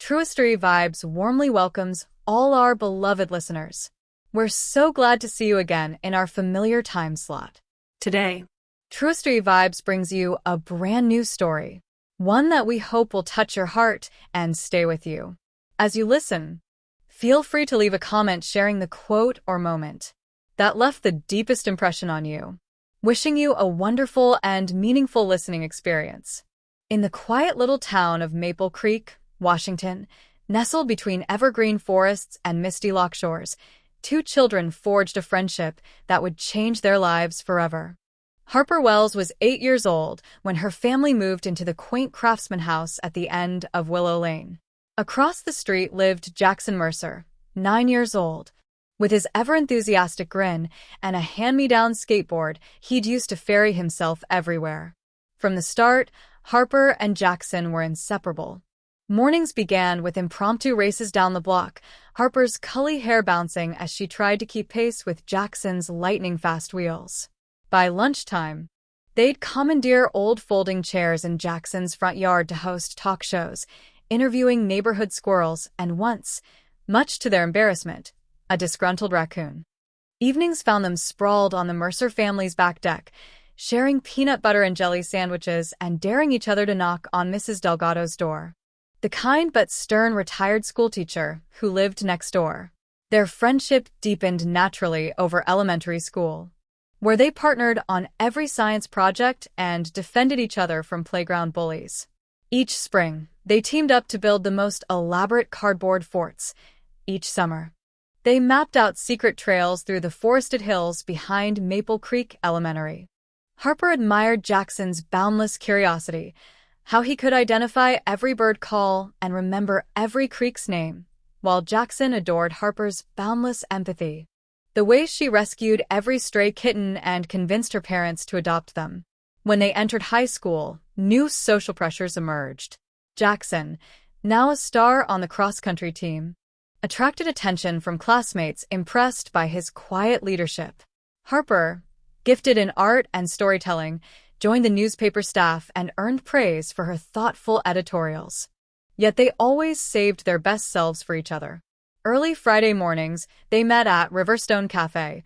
Truistery Vibes warmly welcomes all our beloved listeners. We're so glad to see you again in our familiar time slot. Today, Truistery Vibes brings you a brand new story, one that we hope will touch your heart and stay with you. As you listen, feel free to leave a comment sharing the quote or moment that left the deepest impression on you. Wishing you a wonderful and meaningful listening experience. In the quiet little town of Maple Creek, Washington, nestled between evergreen forests and misty loch shores, two children forged a friendship that would change their lives forever. Harper Wells was 8 years old when her family moved into the quaint craftsman house at the end of Willow Lane. Across the street lived Jackson Mercer, 9 years old. With his ever-enthusiastic grin and a hand-me-down skateboard, he'd used to ferry himself everywhere. From the start, Harper and Jackson were inseparable. Mornings began with impromptu races down the block, Harper's curly hair bouncing as she tried to keep pace with Jackson's lightning-fast wheels. By lunchtime, they'd commandeer old folding chairs in Jackson's front yard to host talk shows, interviewing neighborhood squirrels and once, much to their embarrassment, a disgruntled raccoon. Evenings found them sprawled on the Mercer family's back deck, sharing peanut butter and jelly sandwiches and daring each other to knock on Mrs. Delgado's door, the kind but stern retired schoolteacher who lived next door. Their friendship deepened naturally over elementary school, where they partnered on every science project and defended each other from playground bullies. Each spring, they teamed up to build the most elaborate cardboard forts. Each summer, they mapped out secret trails through the forested hills behind Maple Creek Elementary. Harper admired Jackson's boundless curiosity, how he could identify every bird call and remember every creek's name, while Jackson adored Harper's boundless empathy, the way she rescued every stray kitten and convinced her parents to adopt them. When they entered high school, new social pressures emerged. Jackson, now a star on the cross-country team, attracted attention from classmates impressed by his quiet leadership. Harper, gifted in art and storytelling, joined the newspaper staff and earned praise for her thoughtful editorials. Yet they always saved their best selves for each other. Early Friday mornings, they met at Riverstone Cafe,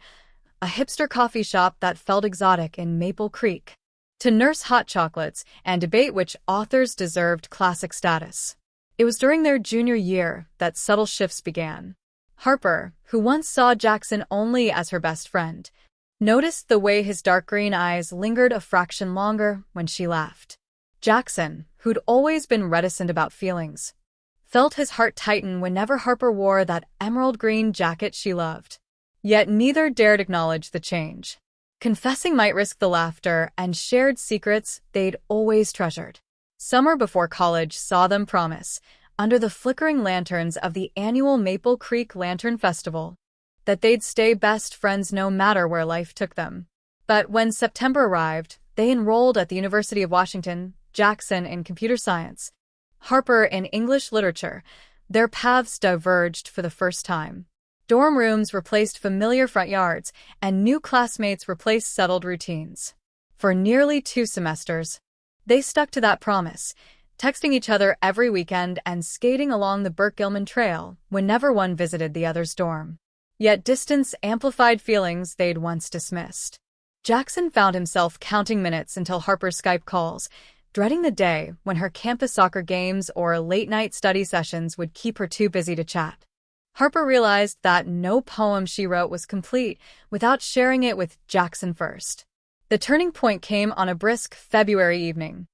a hipster coffee shop that felt exotic in Maple Creek, to nurse hot chocolates and debate which authors deserved classic status. It was during their junior year that subtle shifts began. Harper, who once saw Jackson only as her best friend, noticed the way his dark green eyes lingered a fraction longer when she laughed. Jackson, who'd always been reticent about feelings, felt his heart tighten whenever Harper wore that emerald green jacket she loved. Yet neither dared acknowledge the change. Confessing might risk the laughter and shared secrets they'd always treasured. Summer before college saw them promise, under the flickering lanterns of the annual Maple Creek Lantern Festival, that they'd stay best friends no matter where life took them. But when September arrived, they enrolled at the University of Washington, Jackson in computer science, Harper in English literature. Their paths diverged for the first time. Dorm rooms replaced familiar front yards, and new classmates replaced settled routines. For nearly 2 semesters, they stuck to that promise, texting each other every weekend and skating along the Burke-Gilman Trail whenever one visited the other's dorm. Yet distance amplified feelings they'd once dismissed. Jackson found himself counting minutes until Harper's Skype calls, dreading the day when her campus soccer games or late-night study sessions would keep her too busy to chat. Harper realized that no poem she wrote was complete without sharing it with Jackson first. The turning point came on a brisk February evening.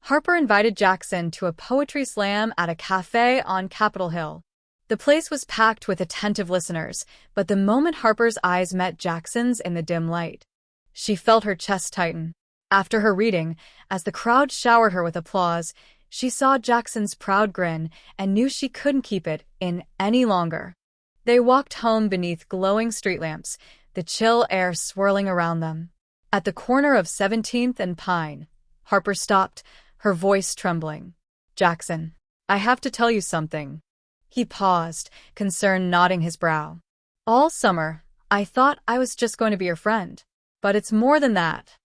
Harper invited Jackson to a poetry slam at a cafe on Capitol Hill. The place was packed with attentive listeners, but the moment Harper's eyes met Jackson's in the dim light, she felt her chest tighten. After her reading, as the crowd showered her with applause, she saw Jackson's proud grin and knew she couldn't keep it in any longer. They walked home beneath glowing street lamps, the chill air swirling around them. At the corner of 17th and Pine, Harper stopped, her voice trembling. "Jackson, I have to tell you something." He paused, concern knotting his brow. "All summer, I thought I was just going to be your friend. But it's more than that.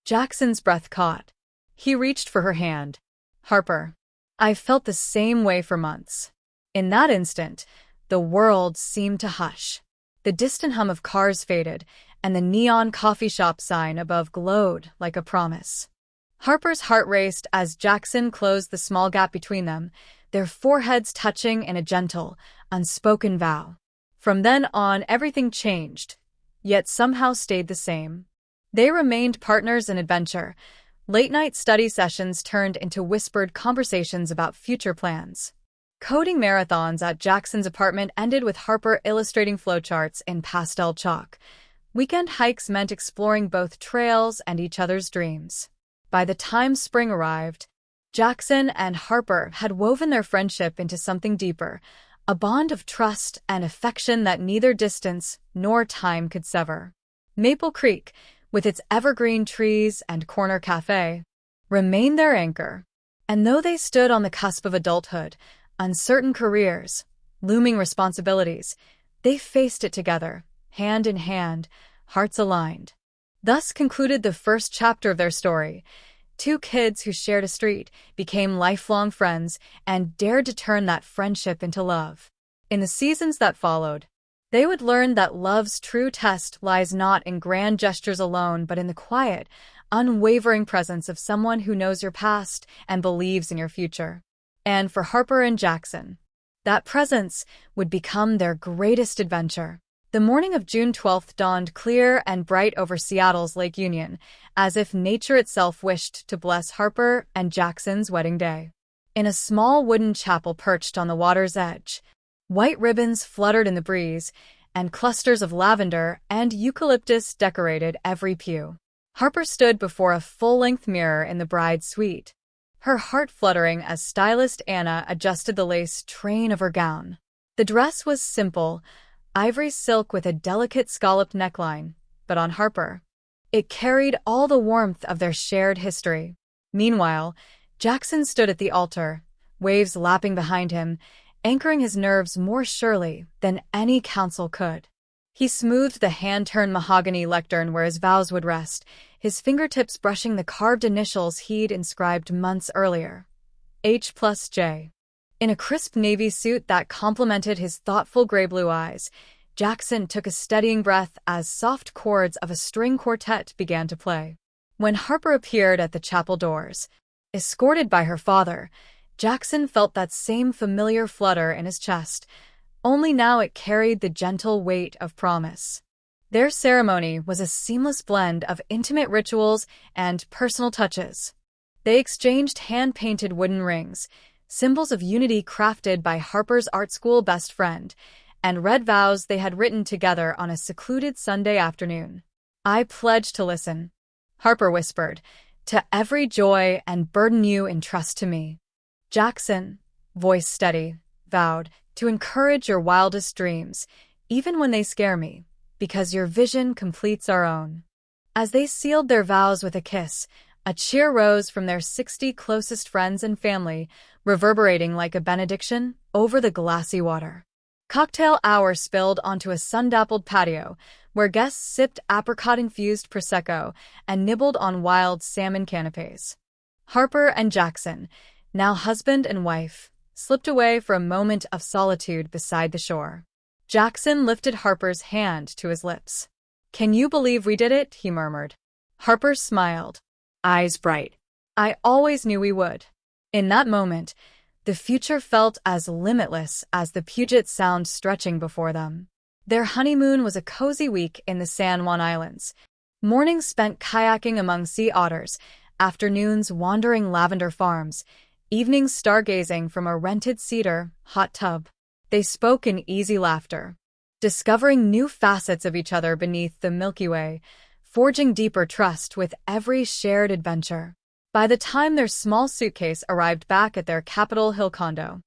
Jackson's breath caught. He reached for her hand. "Harper, I felt the same way for months. In that instant, the world seemed to hush. The distant hum of cars faded, and the neon coffee shop sign above glowed like a promise. Harper's heart raced as Jackson closed the small gap between them, their foreheads touching in a gentle, unspoken vow. From then on, everything changed, yet somehow stayed the same. They remained partners in adventure. Late-night study sessions turned into whispered conversations about future plans. Coding marathons at Jackson's apartment ended with Harper illustrating flowcharts in pastel chalk. Weekend hikes meant exploring both trails and each other's dreams. By the time spring arrived, Jackson and Harper had woven their friendship into something deeper, a bond of trust and affection that neither distance nor time could sever. Maple Creek, with its evergreen trees and corner cafe, remained their anchor. And though they stood on the cusp of adulthood, uncertain careers, looming responsibilities, they faced it together, hand in hand, hearts aligned. Thus concluded the first chapter of their story. Two kids who shared a street, became lifelong friends, and dared to turn that friendship into love. In the seasons that followed, they would learn that love's true test lies not in grand gestures alone, but in the quiet, unwavering presence of someone who knows your past and believes in your future. And for Harper and Jackson, that presence would become their greatest adventure. The morning of June 12th dawned clear and bright over Seattle's Lake Union, as if nature itself wished to bless Harper and Jackson's wedding day. In a small wooden chapel perched on the water's edge, white ribbons fluttered in the breeze, and clusters of lavender and eucalyptus decorated every pew. Harper stood before a full-length mirror in the bride's suite, her heart fluttering as stylist Anna adjusted the lace train of her gown. The dress was simple, ivory silk with a delicate scalloped neckline, but on Harper, it carried all the warmth of their shared history. Meanwhile, Jackson stood at the altar, waves lapping behind him, anchoring his nerves more surely than any counsel could. He smoothed the hand-turned mahogany lectern where his vows would rest, his fingertips brushing the carved initials he'd inscribed months earlier. H+J. In a crisp navy suit that complemented his thoughtful gray-blue eyes, Jackson took a steadying breath as soft chords of a string quartet began to play. When Harper appeared at the chapel doors, escorted by her father, Jackson felt that same familiar flutter in his chest, only now it carried the gentle weight of promise. Their ceremony was a seamless blend of intimate rituals and personal touches. They exchanged hand-painted wooden rings, symbols of unity crafted by Harper's art school best friend, and read vows they had written together on a secluded Sunday afternoon. "I pledge to listen," Harper whispered, "to every joy and burden you entrust to me." Jackson, voice steady, vowed, "to encourage your wildest dreams, even when they scare me, because your vision completes our own." As they sealed their vows with a kiss, a cheer rose from their 60 closest friends and family, reverberating like a benediction over the glassy water. Cocktail hour spilled onto a sun-dappled patio, where guests sipped apricot-infused Prosecco and nibbled on wild salmon canapes. Harper and Jackson, now husband and wife, slipped away for a moment of solitude beside the shore. Jackson lifted Harper's hand to his lips. "Can you believe we did it?" he murmured. Harper smiled, eyes bright. "I always knew we would." In that moment, the future felt as limitless as the Puget Sound stretching before them. Their honeymoon was a cozy week in the San Juan Islands. Mornings spent kayaking among sea otters, afternoons wandering lavender farms, evenings stargazing from a rented cedar hot tub. They spoke in easy laughter, discovering new facets of each other beneath the Milky Way, forging deeper trust with every shared adventure. By the time their small suitcase arrived back at their Capitol Hill condo,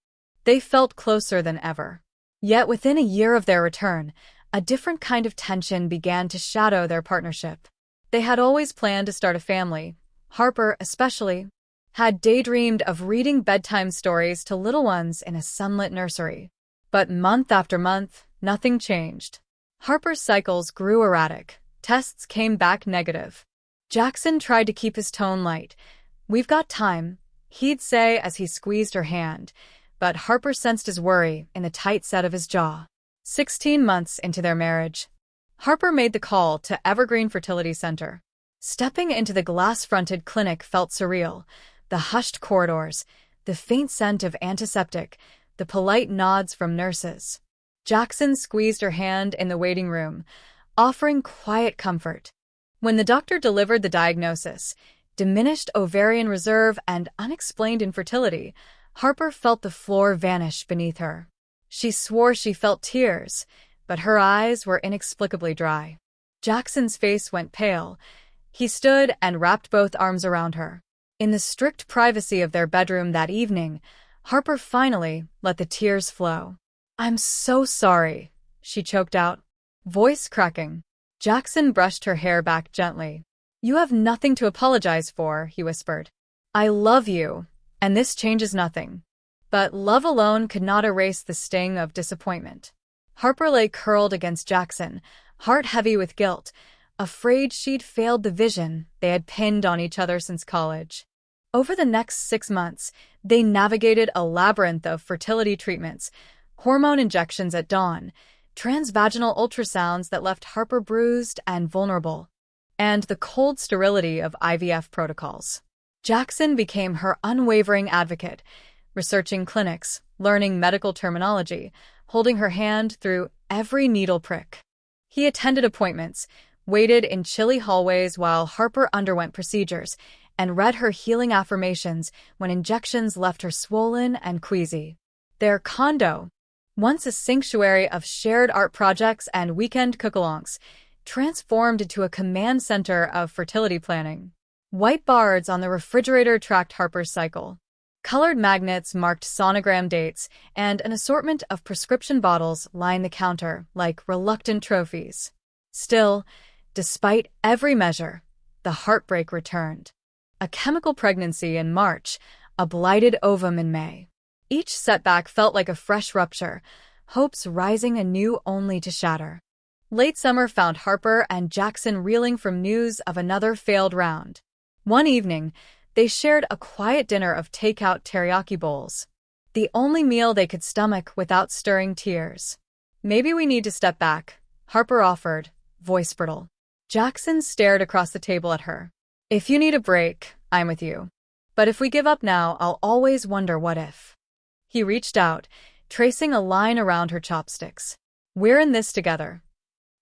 they felt closer than ever. Yet within a year of their return, a different kind of tension began to shadow their partnership. They had always planned to start a family. Harper, especially, had daydreamed of reading bedtime stories to little ones in a sunlit nursery. But month after month, nothing changed. Harper's cycles grew erratic. Tests came back negative. Jackson tried to keep his tone light. "We've got time," he'd say as he squeezed her hand, but Harper sensed his worry in the tight set of his jaw. 16 months into their marriage, Harper made the call to Evergreen Fertility Center. Stepping into the glass-fronted clinic felt surreal. The hushed corridors, the faint scent of antiseptic, the polite nods from nurses. Jackson squeezed her hand in the waiting room, offering quiet comfort. When the doctor delivered the diagnosis, diminished ovarian reserve and unexplained infertility, Harper felt the floor vanish beneath her. She swore she felt tears, but her eyes were inexplicably dry. Jackson's face went pale. He stood and wrapped both arms around her. In the strict privacy of their bedroom that evening, Harper finally let the tears flow. "I'm so sorry," she choked out, voice cracking. Jackson brushed her hair back gently. "You have nothing to apologize for," he whispered. "I love you, and this changes nothing." But love alone could not erase the sting of disappointment. Harper lay curled against Jackson, heart heavy with guilt, afraid she'd failed the vision they had pinned on each other since college. Over the next 6 months, they navigated a labyrinth of fertility treatments, hormone injections at dawn, transvaginal ultrasounds that left Harper bruised and vulnerable, and the cold sterility of IVF protocols. Jackson became her unwavering advocate, researching clinics, learning medical terminology, holding her hand through every needle prick. He attended appointments, waited in chilly hallways while Harper underwent procedures, and read her healing affirmations when injections left her swollen and queasy. Their condo, once a sanctuary of shared art projects and weekend cook-alongs, transformed into a command center of fertility planning. White bards on the refrigerator tracked Harper's cycle. Colored magnets marked sonogram dates, and an assortment of prescription bottles lined the counter like reluctant trophies. Still, despite every measure, the heartbreak returned. A chemical pregnancy in March, a blighted ovum in May. Each setback felt like a fresh rupture, hopes rising anew only to shatter. Late summer found Harper and Jackson reeling from news of another failed round. One evening, they shared a quiet dinner of takeout teriyaki bowls, the only meal they could stomach without stirring tears. "Maybe we need to step back," Harper offered, voice brittle. Jackson stared across the table at her. "If you need a break, I'm with you. But if we give up now, I'll always wonder what if." He reached out, tracing a line around her chopsticks. "We're in this together."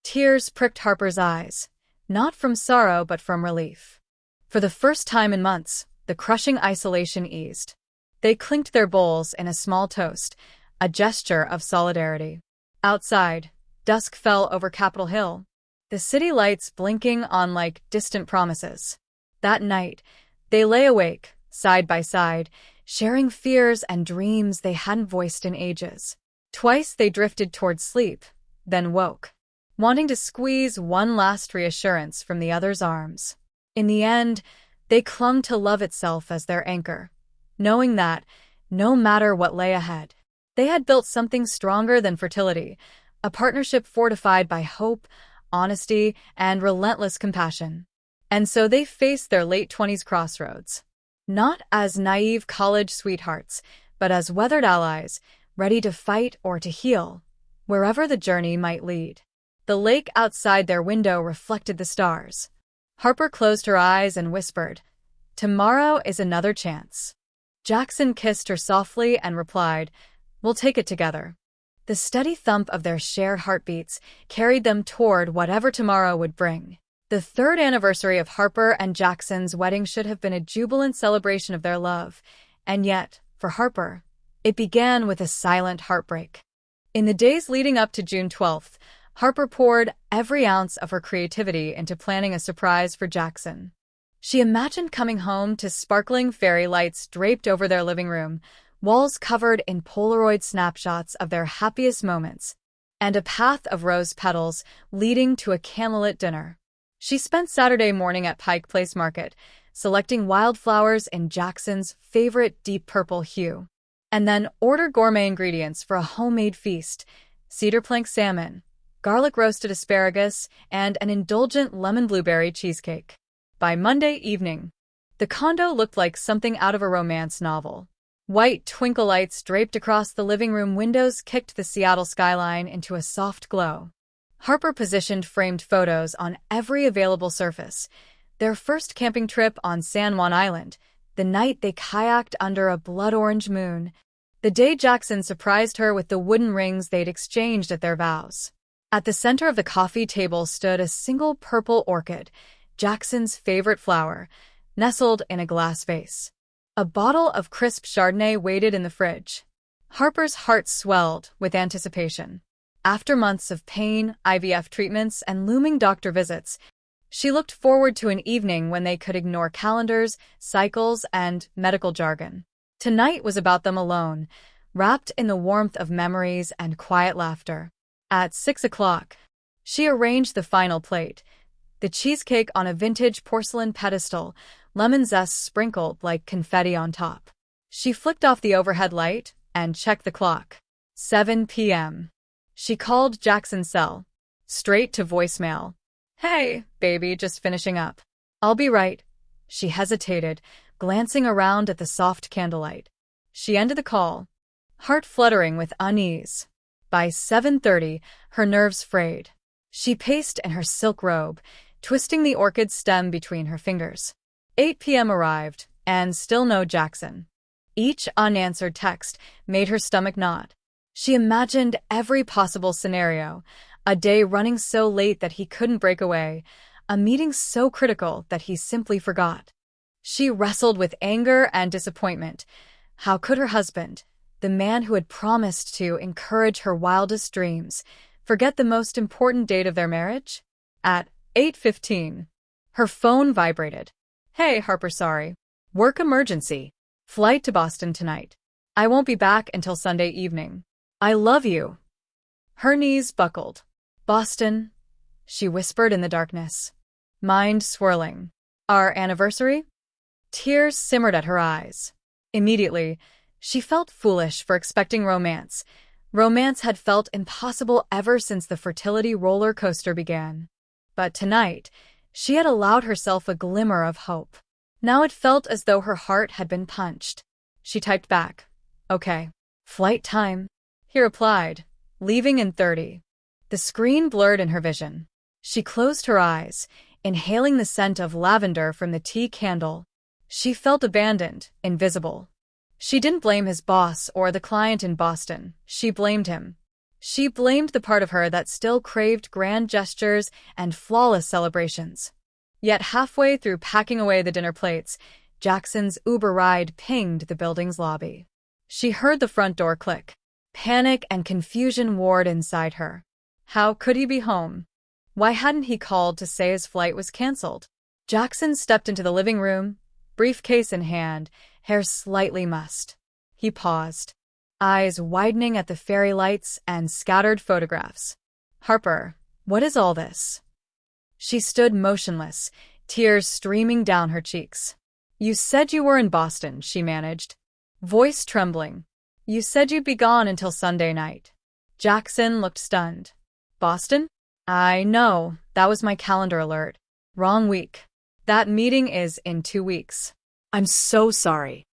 Tears pricked Harper's eyes, not from sorrow but from relief. For the first time in months, the crushing isolation eased. They clinked their bowls in a small toast, a gesture of solidarity. Outside, dusk fell over Capitol Hill, the city lights blinking on like distant promises. That night, they lay awake, side by side, sharing fears and dreams they hadn't voiced in ages. Twice they drifted toward sleep, then woke, wanting to squeeze one last reassurance from the other's arms. In the end, they clung to love itself as their anchor, knowing that, no matter what lay ahead, they had built something stronger than fertility, a partnership fortified by hope, honesty, and relentless compassion. And so they faced their late-20s crossroads, not as naive college sweethearts, but as weathered allies, ready to fight or to heal, wherever the journey might lead. The lake outside their window reflected the stars. Harper closed her eyes and whispered, "Tomorrow is another chance." Jackson kissed her softly and replied, "We'll take it together." The steady thump of their shared heartbeats carried them toward whatever tomorrow would bring. The third anniversary of Harper and Jackson's wedding should have been a jubilant celebration of their love, and yet, for Harper, it began with a silent heartbreak. In the days leading up to June 12th, Harper poured every ounce of her creativity into planning a surprise for Jackson. She imagined coming home to sparkling fairy lights draped over their living room, walls covered in Polaroid snapshots of their happiest moments, and a path of rose petals leading to a candlelit dinner. She spent Saturday morning at Pike Place Market, selecting wildflowers in Jackson's favorite deep purple hue, and then ordered gourmet ingredients for a homemade feast: cedar plank salmon, garlic roasted asparagus, and an indulgent lemon blueberry cheesecake. By Monday evening, The condo looked like something out of a romance novel. White twinkle lights draped across the living room windows kicked the Seattle skyline into a soft glow. Harper positioned framed photos on every available surface. Their first camping trip on San Juan Island, the night they kayaked under a blood-orange moon, the day Jackson surprised her with the wooden rings they'd exchanged at their vows. At the center of the coffee table stood a single purple orchid, Jackson's favorite flower, nestled in a glass vase. A bottle of crisp Chardonnay waited in the fridge. Harper's heart swelled with anticipation. After months of pain, IVF treatments, and looming doctor visits, she looked forward to an evening when they could ignore calendars, cycles, and medical jargon. Tonight was about them alone, wrapped in the warmth of memories and quiet laughter. At 6 o'clock, she arranged the final plate, the cheesecake on a vintage porcelain pedestal, lemon zest sprinkled like confetti on top. She flicked off the overhead light and checked the clock. 7 p.m. She called Jackson's cell. Straight to voicemail. "Hey, baby, just finishing up. I'll be right." She hesitated, glancing around at the soft candlelight. She ended the call, heart fluttering with unease. By 7:30, her nerves frayed. She paced in her silk robe, twisting the orchid stem between her fingers. 8 p.m. arrived, and still no Jackson. Each unanswered text made her stomach knot. She imagined every possible scenario, a day running so late that he couldn't break away, a meeting so critical that he simply forgot. She wrestled with anger and disappointment. How could her husband, the man who had promised to encourage her wildest dreams, forget the most important date of their marriage? At 8:15, her phone vibrated. "Hey, Harper, sorry. Work emergency. Flight to Boston tonight. I won't be back until Sunday evening. I love you." Her knees buckled. "Boston," she whispered in the darkness, mind swirling. "Our anniversary?" Tears simmered at her eyes. Immediately, she felt foolish for expecting romance. Romance had felt impossible ever since the fertility roller coaster began. But tonight, she had allowed herself a glimmer of hope. Now it felt as though her heart had been punched. She typed back, "Okay. Flight time." He replied, "Leaving in 30. The screen blurred in her vision. She closed her eyes, inhaling the scent of lavender from the tea candle. She felt abandoned, invisible. She didn't blame his boss or the client in Boston. She blamed him. She blamed the part of her that still craved grand gestures and flawless celebrations. Yet halfway through packing away the dinner plates, Jackson's Uber ride pinged the building's lobby. She heard the front door click. Panic and confusion warred inside her. How could he be home? Why hadn't he called to say his flight was canceled? Jackson stepped into the living room, briefcase in hand, hair slightly mussed. He paused, eyes widening at the fairy lights and scattered photographs. "Harper, what is all this?" She stood motionless, tears streaming down her cheeks. "You said you were in Boston," she managed, voice trembling. "You said you'd be gone until Sunday night." Jackson looked stunned. "Boston? I know, that was my calendar alert. Wrong week. That meeting is in 2 weeks. I'm so sorry."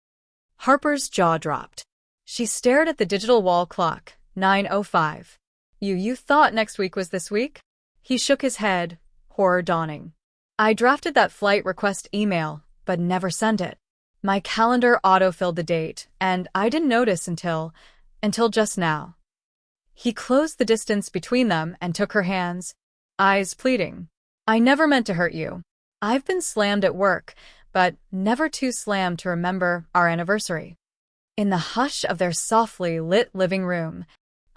Harper's jaw dropped. She stared at the digital wall clock, 9:05. You thought next week was this week?" He shook his head, horror dawning. "I drafted that flight request email, but never sent it. My calendar autofilled the date, and I didn't notice until just now." He closed the distance between them and took her hands, eyes pleading. "I never meant to hurt you. I've been slammed at work, but never too slammed to remember our anniversary." In the hush of their softly lit living room,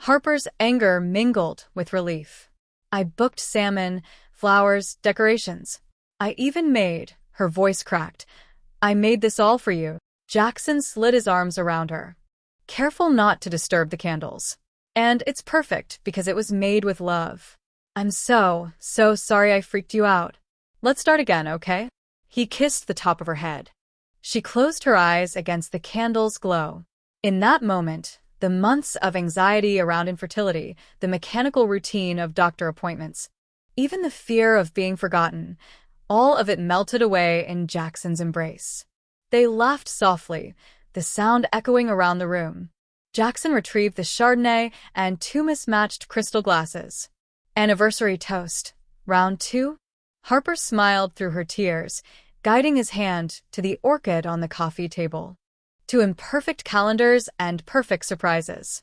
Harper's anger mingled with relief. "I booked salmon, flowers, decorations. I even made," her voice cracked, "I made this all for you." Jackson slid his arms around her, careful not to disturb the candles. "And it's perfect because it was made with love. I'm so sorry I freaked you out. Let's start again, okay?" He kissed the top of her head. She closed her eyes against the candle's glow. In that moment, the months of anxiety around infertility, the mechanical routine of doctor appointments, even the fear of being forgotten, all of it melted away in Jackson's embrace. They laughed softly, the sound echoing around the room. Jackson retrieved the Chardonnay and two mismatched crystal glasses. Anniversary toast. Round 2? Harper smiled through her tears, guiding his hand to the orchid on the coffee table. To imperfect calendars and perfect surprises.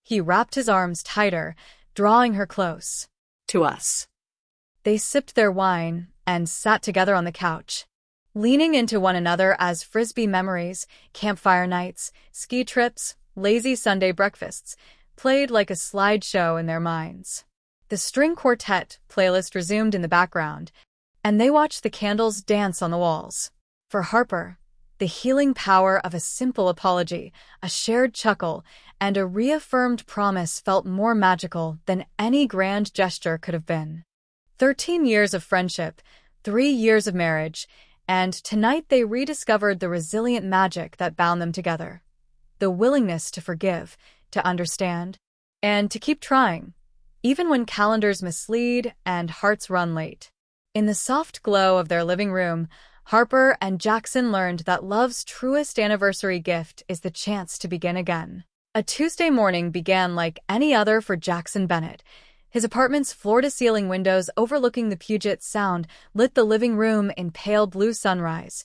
He wrapped his arms tighter, drawing her close. To us. They sipped their wine and sat together on the couch, leaning into one another as Frisbee memories, campfire nights, ski trips, lazy Sunday breakfasts played like a slideshow in their minds. The string quartet playlist resumed in the background, and they watched the candles dance on the walls. For Harper, the healing power of a simple apology, a shared chuckle, and a reaffirmed promise felt more magical than any grand gesture could have been. 13 years of friendship, 3 years of marriage, and tonight they rediscovered the resilient magic that bound them together. The willingness to forgive, to understand, and to keep trying, even when calendars mislead and hearts run late. In the soft glow of their living room, Harper and Jackson learned that love's truest anniversary gift is the chance to begin again. A Tuesday morning began like any other for Jackson Bennett. His apartment's floor-to-ceiling windows overlooking the Puget Sound lit the living room in pale blue sunrise,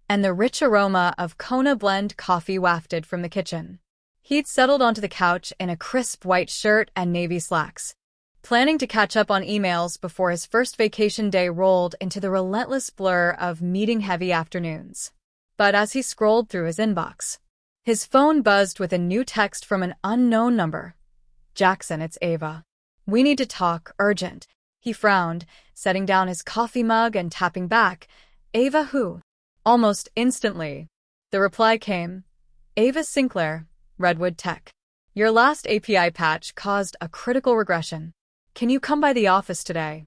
and the rich aroma of Kona blend coffee wafted from the kitchen. He'd settled onto the couch in a crisp white shirt and navy slacks, planning to catch up on emails before his first vacation day rolled into the relentless blur of meeting-heavy afternoons. But as he scrolled through his inbox, his phone buzzed with a new text from an unknown number. "Jackson, it's Ava. We need to talk, urgent." He frowned, setting down his coffee mug and tapping back. "Ava who?" Almost instantly, the reply came. "Ava Sinclair, Redwood Tech. Your last API patch caused a critical regression. Can you come by the office today?"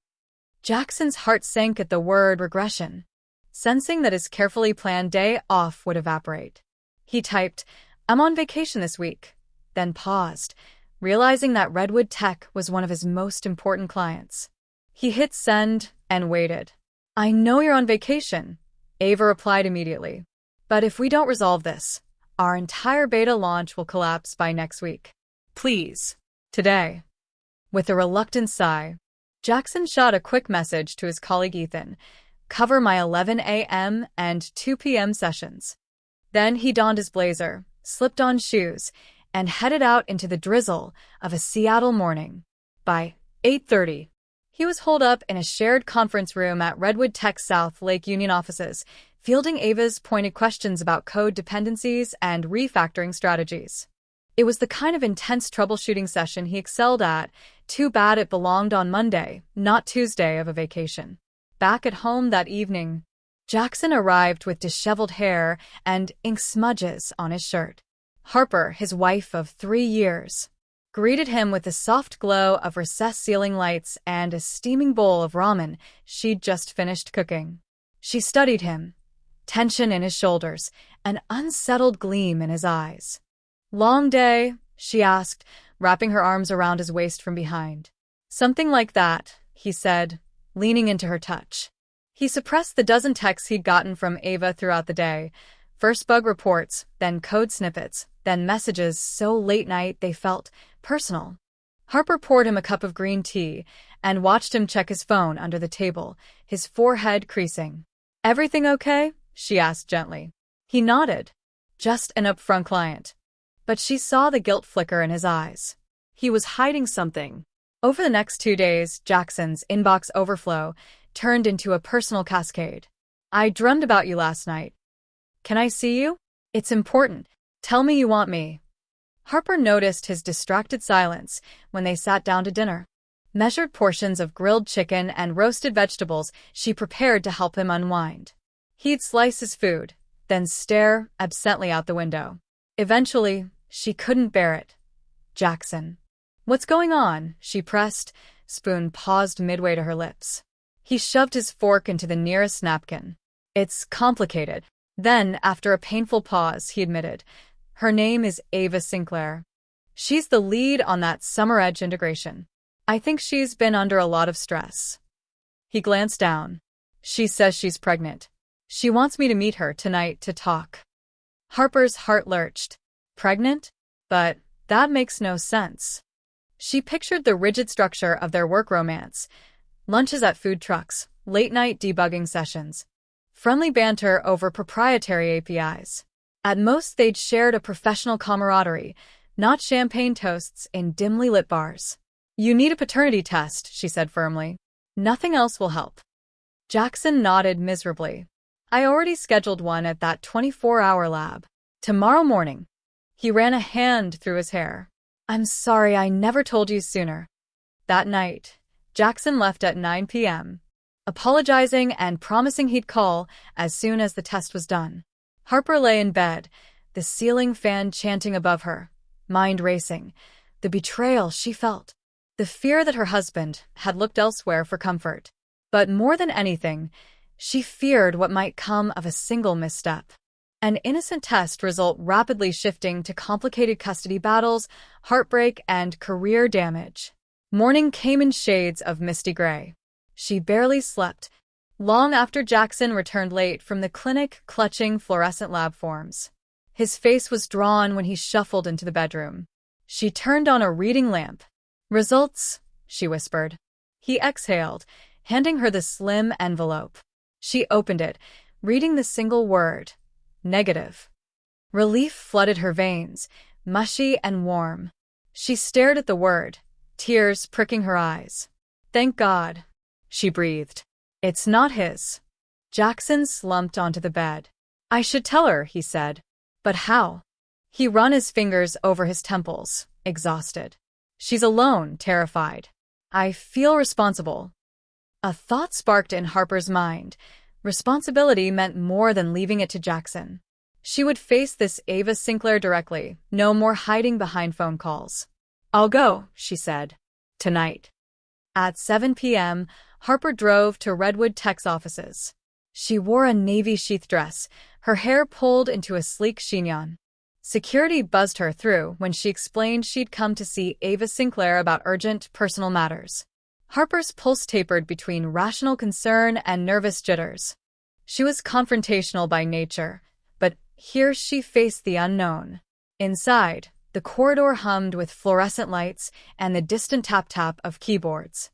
Jackson's heart sank at the word regression, sensing that his carefully planned day off would evaporate. He typed, "I'm on vacation this week," then paused, realizing that Redwood Tech was one of his most important clients. He hit send and waited. "I know you're on vacation," Ava replied immediately. "But if we don't resolve this, our entire beta launch will collapse by next week. Please, today." With a reluctant sigh, Jackson shot a quick message to his colleague Ethan, "Cover my 11 a.m. and 2 p.m. sessions." Then he donned his blazer, slipped on shoes, and headed out into the drizzle of a Seattle morning. By 8:30, he was holed up in a shared conference room at Redwood Tech South Lake Union offices, fielding Ava's pointed questions about code dependencies and refactoring strategies. It was the kind of intense troubleshooting session he excelled at. Too bad it belonged on Monday, not Tuesday of a vacation. Back at home that evening, Jackson arrived with disheveled hair and ink smudges on his shirt. Harper, his wife of 3 years, greeted him with the soft glow of recessed ceiling lights and a steaming bowl of ramen she'd just finished cooking. She studied him, tension in his shoulders, an unsettled gleam in his eyes. "Long day?" she asked, wrapping her arms around his waist from behind. "Something like that," he said, leaning into her touch. He suppressed the dozen texts he'd gotten from Ava throughout the day. First bug reports, then code snippets, then messages so late night they felt personal. Harper poured him a cup of green tea and watched him check his phone under the table, his forehead creasing. "Everything okay?" she asked gently. He nodded. "Just an upfront client." But she saw the guilt flicker in his eyes. He was hiding something. Over the next 2 days, Jackson's inbox overflow turned into a personal cascade. "I dreamed about you last night. Can I see you? It's important. Tell me you want me." Harper noticed his distracted silence when they sat down to dinner. Measured portions of grilled chicken and roasted vegetables she prepared to help him unwind. He'd slice his food, then stare absently out the window. Eventually, she couldn't bear it. "Jackson." "What's going on?" she pressed, spoon paused midway to her lips. He shoved his fork into the nearest napkin. "It's complicated." Then, after a painful pause, he admitted, "Her name is Ava Sinclair. She's the lead on that Summer Edge integration. I think she's been under a lot of stress." He glanced down. "She says she's pregnant." She wants me to meet her tonight to talk. Harper's heart lurched. Pregnant? But that makes no sense. She pictured the rigid structure of their work romance. Lunches at food trucks, late-night debugging sessions, friendly banter over proprietary APIs. At most, they'd shared a professional camaraderie, not champagne toasts in dimly lit bars. You need a paternity test, she said firmly. Nothing else will help. Jackson nodded miserably. I already scheduled one at that 24-hour lab. Tomorrow morning. He ran a hand through his hair. I'm sorry I never told you sooner. That night, Jackson left at 9 p.m., apologizing and promising he'd call as soon as the test was done. Harper lay in bed, the ceiling fan chanting above her, mind racing, the betrayal she felt, the fear that her husband had looked elsewhere for comfort. But more than anything, she feared what might come of a single misstep. An innocent test result rapidly shifting to complicated custody battles, heartbreak, and career damage. Morning came in shades of misty gray. She barely slept, long after Jackson returned late from the clinic clutching fluorescent lab forms. His face was drawn when he shuffled into the bedroom. She turned on a reading lamp. Results, she whispered. He exhaled, handing her the slim envelope. She opened it, reading the single word. Negative. Relief flooded her veins, mushy and warm. She stared at the word, tears pricking her eyes. Thank God, she breathed. It's not his. Jackson slumped onto the bed. I should tell her, he said. But how? He ran his fingers over his temples, exhausted. She's alone, terrified. I feel responsible. A thought sparked in Harper's mind. Responsibility meant more than leaving it to Jackson. She would face this Ava Sinclair directly, no more hiding behind phone calls. I'll go, she said. Tonight. At 7 p.m., Harper drove to Redwood Tech's offices. She wore a navy sheath dress, her hair pulled into a sleek chignon. Security buzzed her through when she explained she'd come to see Ava Sinclair about urgent personal matters. Harper's pulse tapered between rational concern and nervous jitters. She was confrontational by nature, but here she faced the unknown. Inside, the corridor hummed with fluorescent lights and the distant tap-tap of keyboards.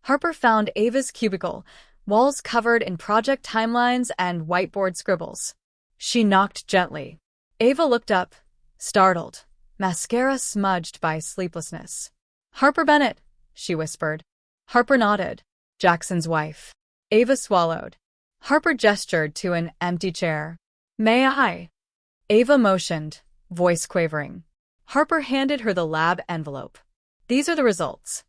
Harper found Ava's cubicle, walls covered in project timelines and whiteboard scribbles. She knocked gently. Ava looked up, startled, mascara smudged by sleeplessness. Harper Bennett, she whispered. Harper nodded. Jackson's wife. Ava swallowed. Harper gestured to an empty chair. May I? Ava motioned, voice quavering. Harper handed her the lab envelope. These are the results.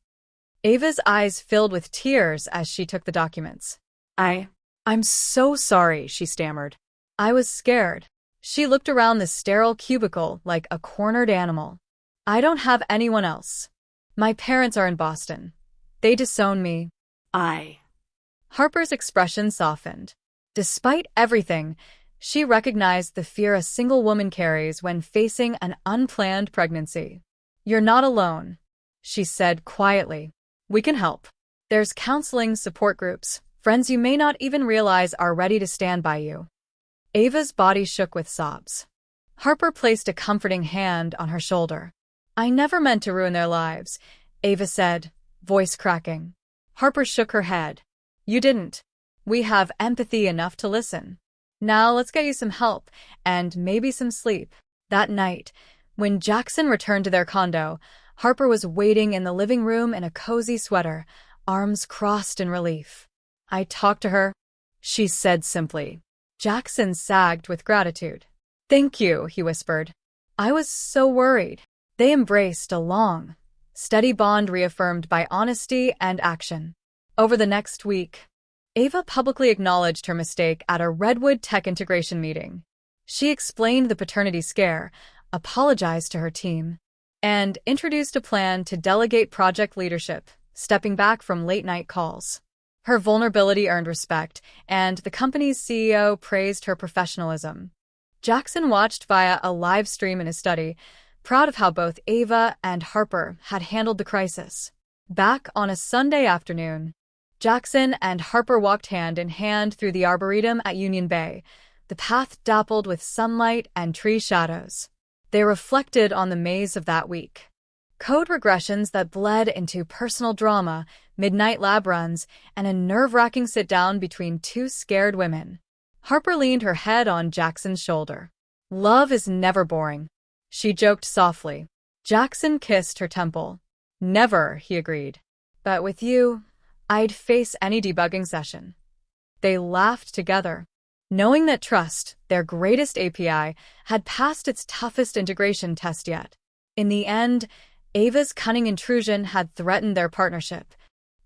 Ava's eyes filled with tears as she took the documents. I'm so sorry, she stammered. I was scared. She looked around the sterile cubicle like a cornered animal. I don't have anyone else. My parents are in Boston. They disown me. Harper's expression softened. Despite everything, she recognized the fear a single woman carries when facing an unplanned pregnancy. You're not alone, she said quietly. We can help. There's counseling support groups, friends you may not even realize are ready to stand by you. Ava's body shook with sobs. Harper placed a comforting hand on her shoulder. I never meant to ruin their lives, Ava said, voice cracking. Harper shook her head. You didn't. We have empathy enough to listen. Now let's get you some help, and maybe some sleep. That night, when Jackson returned to their condo, Harper was waiting in the living room in a cozy sweater, arms crossed in relief. I talked to her, she said simply. Jackson sagged with gratitude. Thank you, he whispered. I was so worried. They embraced a long, steady bond reaffirmed by honesty and action. Over the next week, Ava publicly acknowledged her mistake at a Redwood Tech integration meeting. She explained the paternity scare, apologized to her team, and introduced a plan to delegate project leadership, stepping back from late-night calls. Her vulnerability earned respect, and the company's CEO praised her professionalism. Jackson watched via a live stream in his study, proud of how both Ava and Harper had handled the crisis. Back on a Sunday afternoon, Jackson and Harper walked hand in hand through the arboretum at Union Bay, the path dappled with sunlight and tree shadows. They reflected on the maze of that week. Code regressions that bled into personal drama, midnight lab runs, and a nerve-wracking sit-down between two scared women. Harper leaned her head on Jackson's shoulder. "Love is never boring," she joked softly. Jackson kissed her temple. "Never," he agreed. "But with you, I'd face any debugging session." They laughed together, knowing that trust, their greatest API, had passed its toughest integration test yet. In the end, Ava's cunning intrusion had threatened their partnership,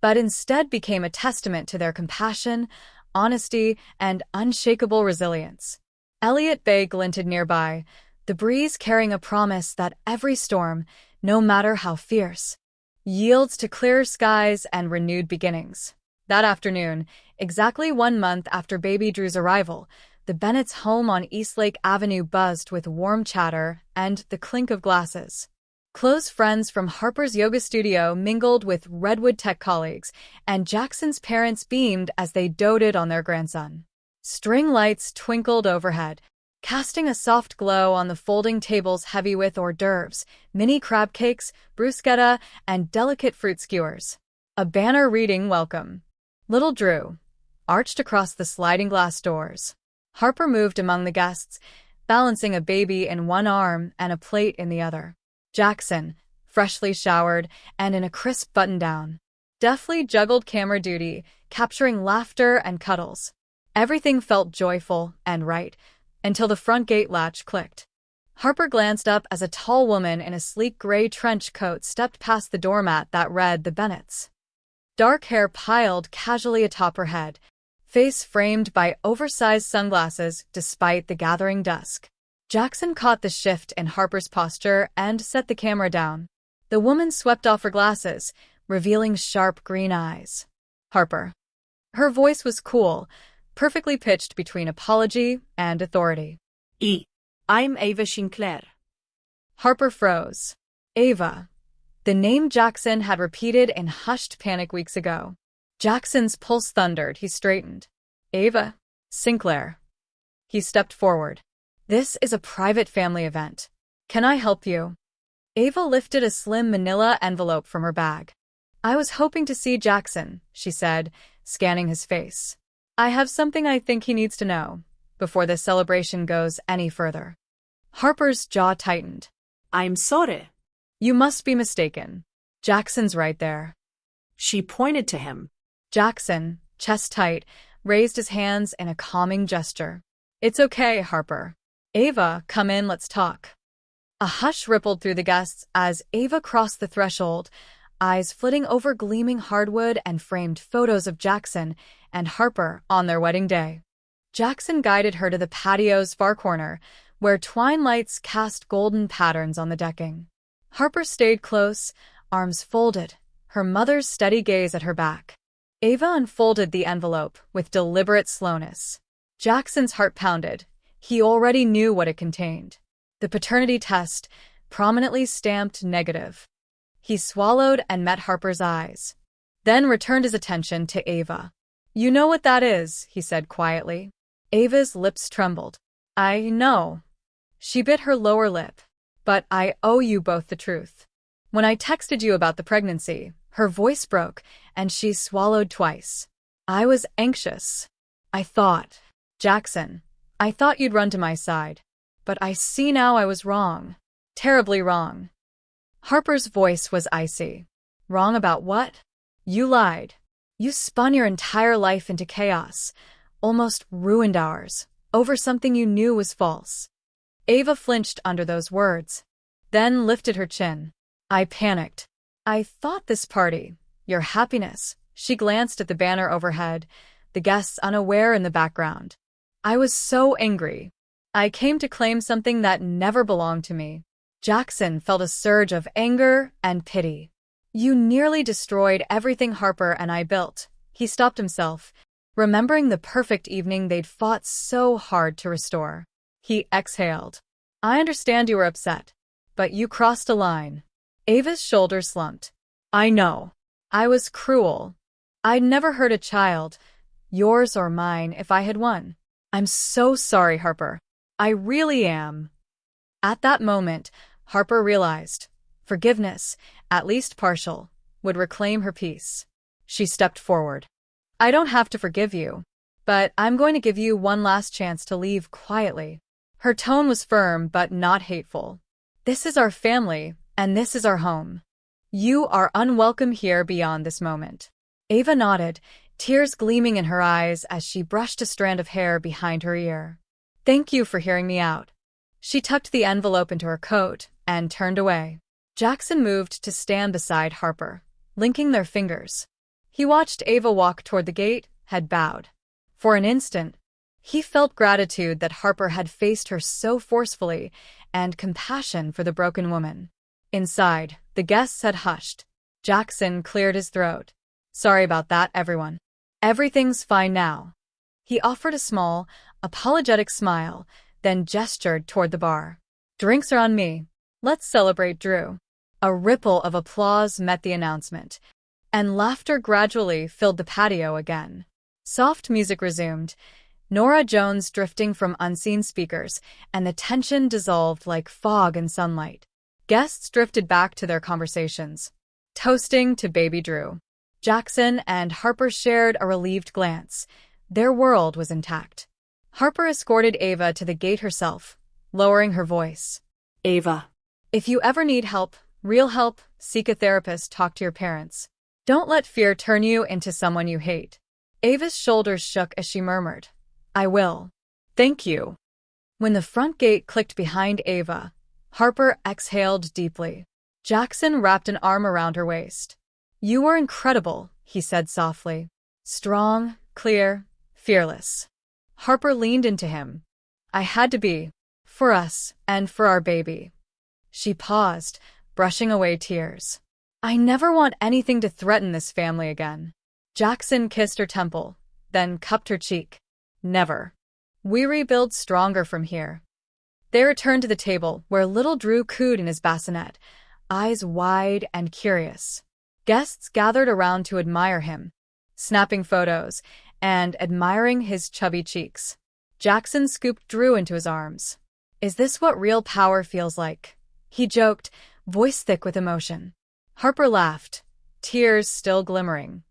but instead became a testament to their compassion, honesty, and unshakable resilience. Elliott Bay glinted nearby, the breeze carrying a promise that every storm, no matter how fierce, yields to clearer skies and renewed beginnings. That afternoon, exactly 1 month after Baby Drew's arrival, the Bennetts' home on Eastlake Avenue buzzed with warm chatter and the clink of glasses. Close friends from Harper's yoga studio mingled with Redwood Tech colleagues, and Jackson's parents beamed as they doted on their grandson. String lights twinkled overhead, casting a soft glow on the folding tables heavy with hors d'oeuvres, mini crab cakes, bruschetta, and delicate fruit skewers. A banner reading "Welcome, Little Drew," arched across the sliding glass doors. Harper moved among the guests, balancing a baby in one arm and a plate in the other. Jackson, freshly showered and in a crisp button-down, deftly juggled camera duty, capturing laughter and cuddles. Everything felt joyful and right, until the front gate latch clicked. Harper glanced up as a tall woman in a sleek gray trench coat stepped past the doormat that read "The Bennetts." Dark hair piled casually atop her head, face framed by oversized sunglasses despite the gathering dusk. Jackson caught the shift in Harper's posture and set the camera down. The woman swept off her glasses, revealing sharp green eyes. "Harper." Her voice was cool, perfectly pitched between apology and authority. I'm Ava Sinclair." Harper froze. Ava. The name Jackson had repeated in hushed panic weeks ago. Jackson's pulse thundered. He straightened. "Ava Sinclair." He stepped forward. "This is a private family event. Can I help you?" Ava lifted a slim manila envelope from her bag. "I was hoping to see Jackson," she said, scanning his face. "I have something I think he needs to know before this celebration goes any further." Harper's jaw tightened. "I'm sorry." "You must be mistaken. Jackson's right there." She pointed to him. Jackson, chest tight, raised his hands in a calming gesture. "It's okay, Harper. Ava, come in, let's talk." A hush rippled through the guests as Ava crossed the threshold, eyes flitting over gleaming hardwood and framed photos of Jackson and Harper on their wedding day. Jackson guided her to the patio's far corner, where twine lights cast golden patterns on the decking. Harper stayed close, arms folded, her mother's steady gaze at her back. Ava unfolded the envelope with deliberate slowness. Jackson's heart pounded. He already knew what it contained. The paternity test, prominently stamped negative. He swallowed and met Harper's eyes, then returned his attention to Ava. "You know what that is," he said quietly. Ava's lips trembled. "I know." She bit her lower lip. "But I owe you both the truth. When I texted you about the pregnancy," her voice broke, and she swallowed twice. "I was anxious. I thought, Jackson, I thought you'd run to my side. But I see now I was wrong. Terribly wrong." Harper's voice was icy. "Wrong about what?" "You lied. You spun your entire life into chaos, almost ruined ours, over something you knew was false." Ava flinched under those words, then lifted her chin. "I panicked. I thought this party, your happiness." She glanced at the banner overhead, the guests unaware in the background. "I was so angry. I came to claim something that never belonged to me." Jackson felt a surge of anger and pity. "You nearly destroyed everything Harper and I built." He stopped himself, remembering the perfect evening they'd fought so hard to restore. He exhaled. "I understand you were upset, but you crossed a line." Ava's shoulders slumped. "I know. I was cruel. I'd never hurt a child, yours or mine, if I had one. I'm so sorry, Harper. I really am. At that moment, Harper realized forgiveness, at least partial, would reclaim her peace. She stepped forward. I don't have to forgive you, but I'm going to give you one last chance to leave quietly. Her tone was firm but not hateful. This is our family, and this is our home. You are unwelcome here beyond this moment. Ava nodded, tears gleaming in her eyes as she brushed a strand of hair behind her ear. Thank you for hearing me out. She tucked the envelope into her coat and turned away. Jackson moved to stand beside Harper, linking their fingers. He watched Ava walk toward the gate, head bowed. For an instant, he felt gratitude that Harper had faced her so forcefully and compassion for the broken woman. Inside, the guests had hushed. Jackson cleared his throat. Sorry about that, everyone. Everything's fine now. He offered a small, apologetic smile, then gestured toward the bar. Drinks are on me. Let's celebrate Drew. A ripple of applause met the announcement, and laughter gradually filled the patio again. Soft music resumed, Norah Jones drifting from unseen speakers, and the tension dissolved like fog in sunlight. Guests drifted back to their conversations, toasting to baby Drew. Jackson and Harper shared a relieved glance. Their world was intact. Harper escorted Ava to the gate herself, lowering her voice. Ava. If you ever need help, real help, seek a therapist, talk to your parents. Don't let fear turn you into someone you hate. Ava's shoulders shook as she murmured, I will. Thank you. When the front gate clicked behind Ava, Harper exhaled deeply. Jackson wrapped an arm around her waist. You were incredible, he said softly. Strong, clear, fearless. Harper leaned into him. I had to be. For us, and for our baby. She paused, brushing away tears. I never want anything to threaten this family again. Jackson kissed her temple, then cupped her cheek. Never. We rebuild stronger from here. They returned to the table, where little Drew cooed in his bassinet, eyes wide and curious. Guests gathered around to admire him, snapping photos and admiring his chubby cheeks. Jackson scooped Drew into his arms. Is this what real power feels like? He joked, voice thick with emotion. Harper laughed, tears still glimmering.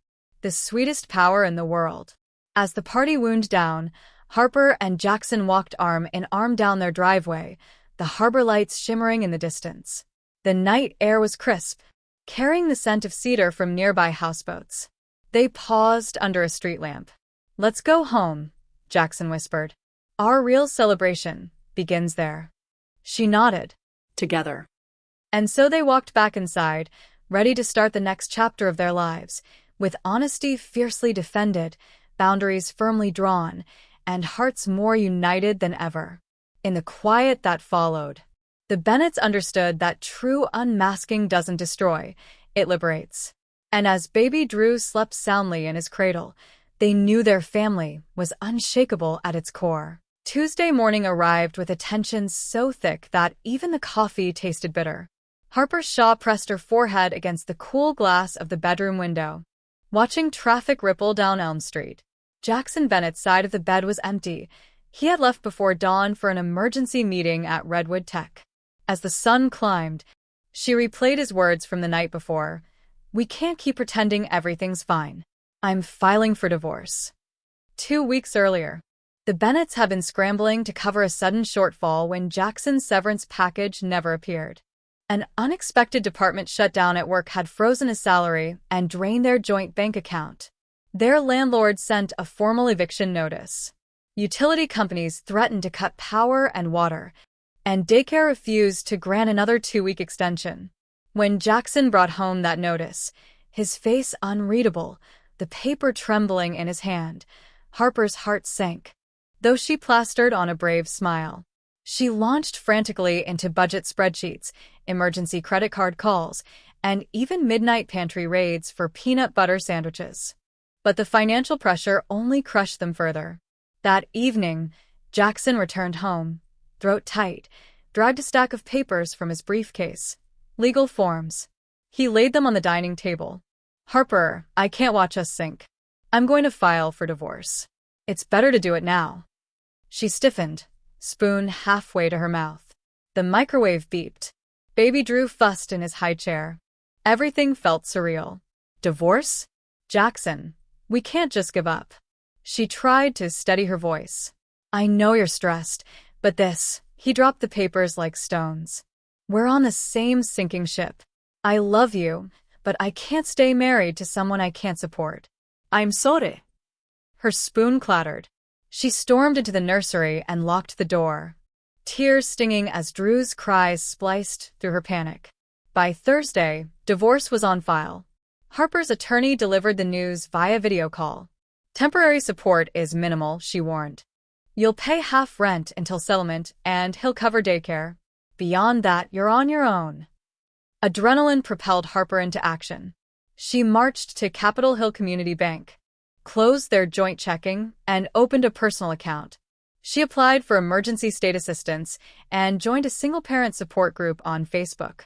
The sweetest power in the world. As the party wound down, Harper and Jackson walked arm in arm down their driveway, the harbor lights shimmering in the distance. The night air was crisp, carrying the scent of cedar from nearby houseboats. They paused under a street lamp. Let's go home, Jackson whispered. Our real celebration begins there. She nodded. Together. And so they walked back inside, ready to start the next chapter of their lives, with honesty fiercely defended, boundaries firmly drawn, and hearts more united than ever. In the quiet that followed, the Bennetts understood that true unmasking doesn't destroy, it liberates. And as baby Drew slept soundly in his cradle, they knew their family was unshakable at its core. Tuesday morning arrived with a tension so thick that even the coffee tasted bitter. Harper Shaw pressed her forehead against the cool glass of the bedroom window, watching traffic ripple down Elm Street. Jackson Bennett's side of the bed was empty. He had left before dawn for an emergency meeting at Redwood Tech. As the sun climbed, she replayed his words from the night before. We can't keep pretending everything's fine. I'm filing for divorce. 2 weeks earlier, the Bennetts had been scrambling to cover a sudden shortfall when Jackson's severance package never appeared. An unexpected department shutdown at work had frozen his salary and drained their joint bank account. Their landlord sent a formal eviction notice. Utility companies threatened to cut power and water, and daycare refused to grant another 2-week extension. When Jackson brought home that notice, his face unreadable, the paper trembling in his hand, Harper's heart sank. Though she plastered on a brave smile. She launched frantically into budget spreadsheets, emergency credit card calls, and even midnight pantry raids for peanut butter sandwiches. But the financial pressure only crushed them further. That evening, Jackson returned home, throat tight, dragged a stack of papers from his briefcase. Legal forms. He laid them on the dining table. Harper, I can't watch us sink. I'm going to file for divorce. It's better to do it now. She stiffened, spoon halfway to her mouth. The microwave beeped. Baby Drew fussed in his high chair. Everything felt surreal. Divorce? Jackson, we can't just give up. She tried to steady her voice. I know you're stressed, but this, he dropped the papers like stones. We're on the same sinking ship. I love you, but I can't stay married to someone I can't support. I'm sorry. Her spoon clattered. She stormed into the nursery and locked the door, tears stinging as Drew's cries spliced through her panic. By Thursday, divorce was on file. Harper's attorney delivered the news via video call. Temporary support is minimal, she warned. You'll pay half rent until settlement, and he'll cover daycare. Beyond that, you're on your own. Adrenaline propelled Harper into action. She marched to Capitol Hill Community Bank, closed their joint checking, and opened a personal account. She applied for emergency state assistance and joined a single-parent support group on Facebook.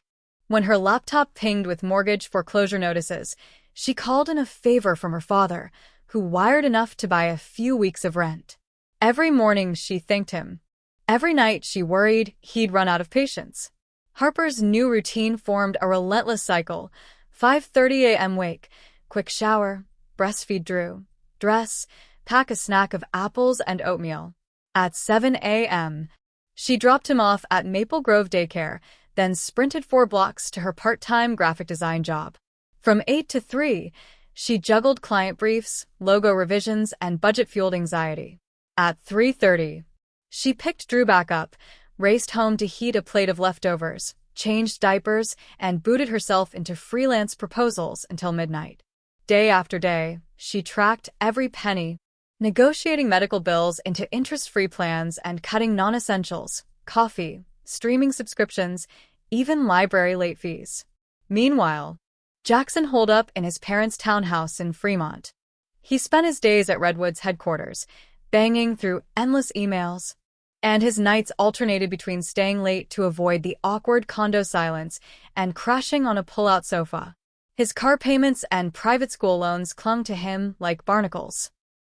When her laptop pinged with mortgage foreclosure notices, she called in a favor from her father, who wired enough to buy a few weeks of rent. Every morning she thanked him. Every night she worried he'd run out of patience. Harper's new routine formed a relentless cycle. 5:30 a.m. wake, quick shower, breastfeed Drew, dress, pack a snack of apples and oatmeal. At 7 a.m., she dropped him off at Maple Grove Daycare, then sprinted 4 blocks to her part-time graphic design job. From 8 to 3, she juggled client briefs, logo revisions, and budget-fueled anxiety. At 3:30, she picked Drew back up, raced home to heat a plate of leftovers, changed diapers, and booted herself into freelance proposals until midnight. Day after day, she tracked every penny, negotiating medical bills into interest-free plans and cutting non-essentials, coffee, streaming subscriptions, even library late fees. Meanwhile, Jackson holed up in his parents' townhouse in Fremont. He spent his days at Redwood's headquarters, banging through endless emails, and his nights alternated between staying late to avoid the awkward condo silence and crashing on a pull-out sofa. His car payments and private school loans clung to him like barnacles.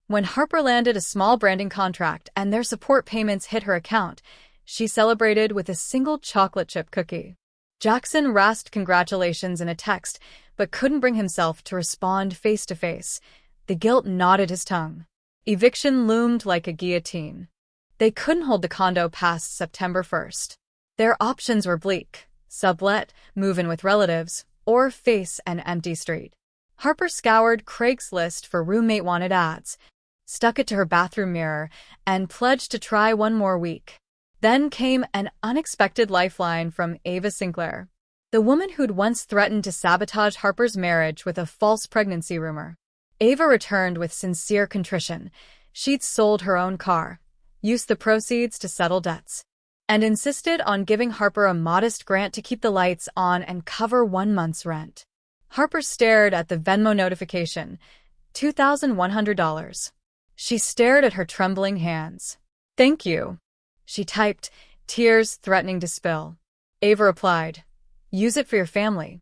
When Harper landed a small branding contract and their support payments hit her account, she celebrated with a single chocolate chip cookie. Jackson rasped congratulations in a text, but couldn't bring himself to respond face-to-face. The guilt knotted his tongue. Eviction loomed like a guillotine. They couldn't hold the condo past September 1st. Their options were bleak: sublet, move in with relatives, or face an empty street. Harper scoured Craigslist for roommate wanted ads, stuck it to her bathroom mirror, and pledged to try one more week. Then came an unexpected lifeline from Ava Sinclair, the woman who'd once threatened to sabotage Harper's marriage with a false pregnancy rumor. Ava returned with sincere contrition. She'd sold her own car, used the proceeds to settle debts, and insisted on giving Harper a modest grant to keep the lights on and cover 1 month's rent. Harper stared at the Venmo notification, $2,100. She stared at her trembling hands. Thank you, she typed, tears threatening to spill. Ava replied, use it for your family.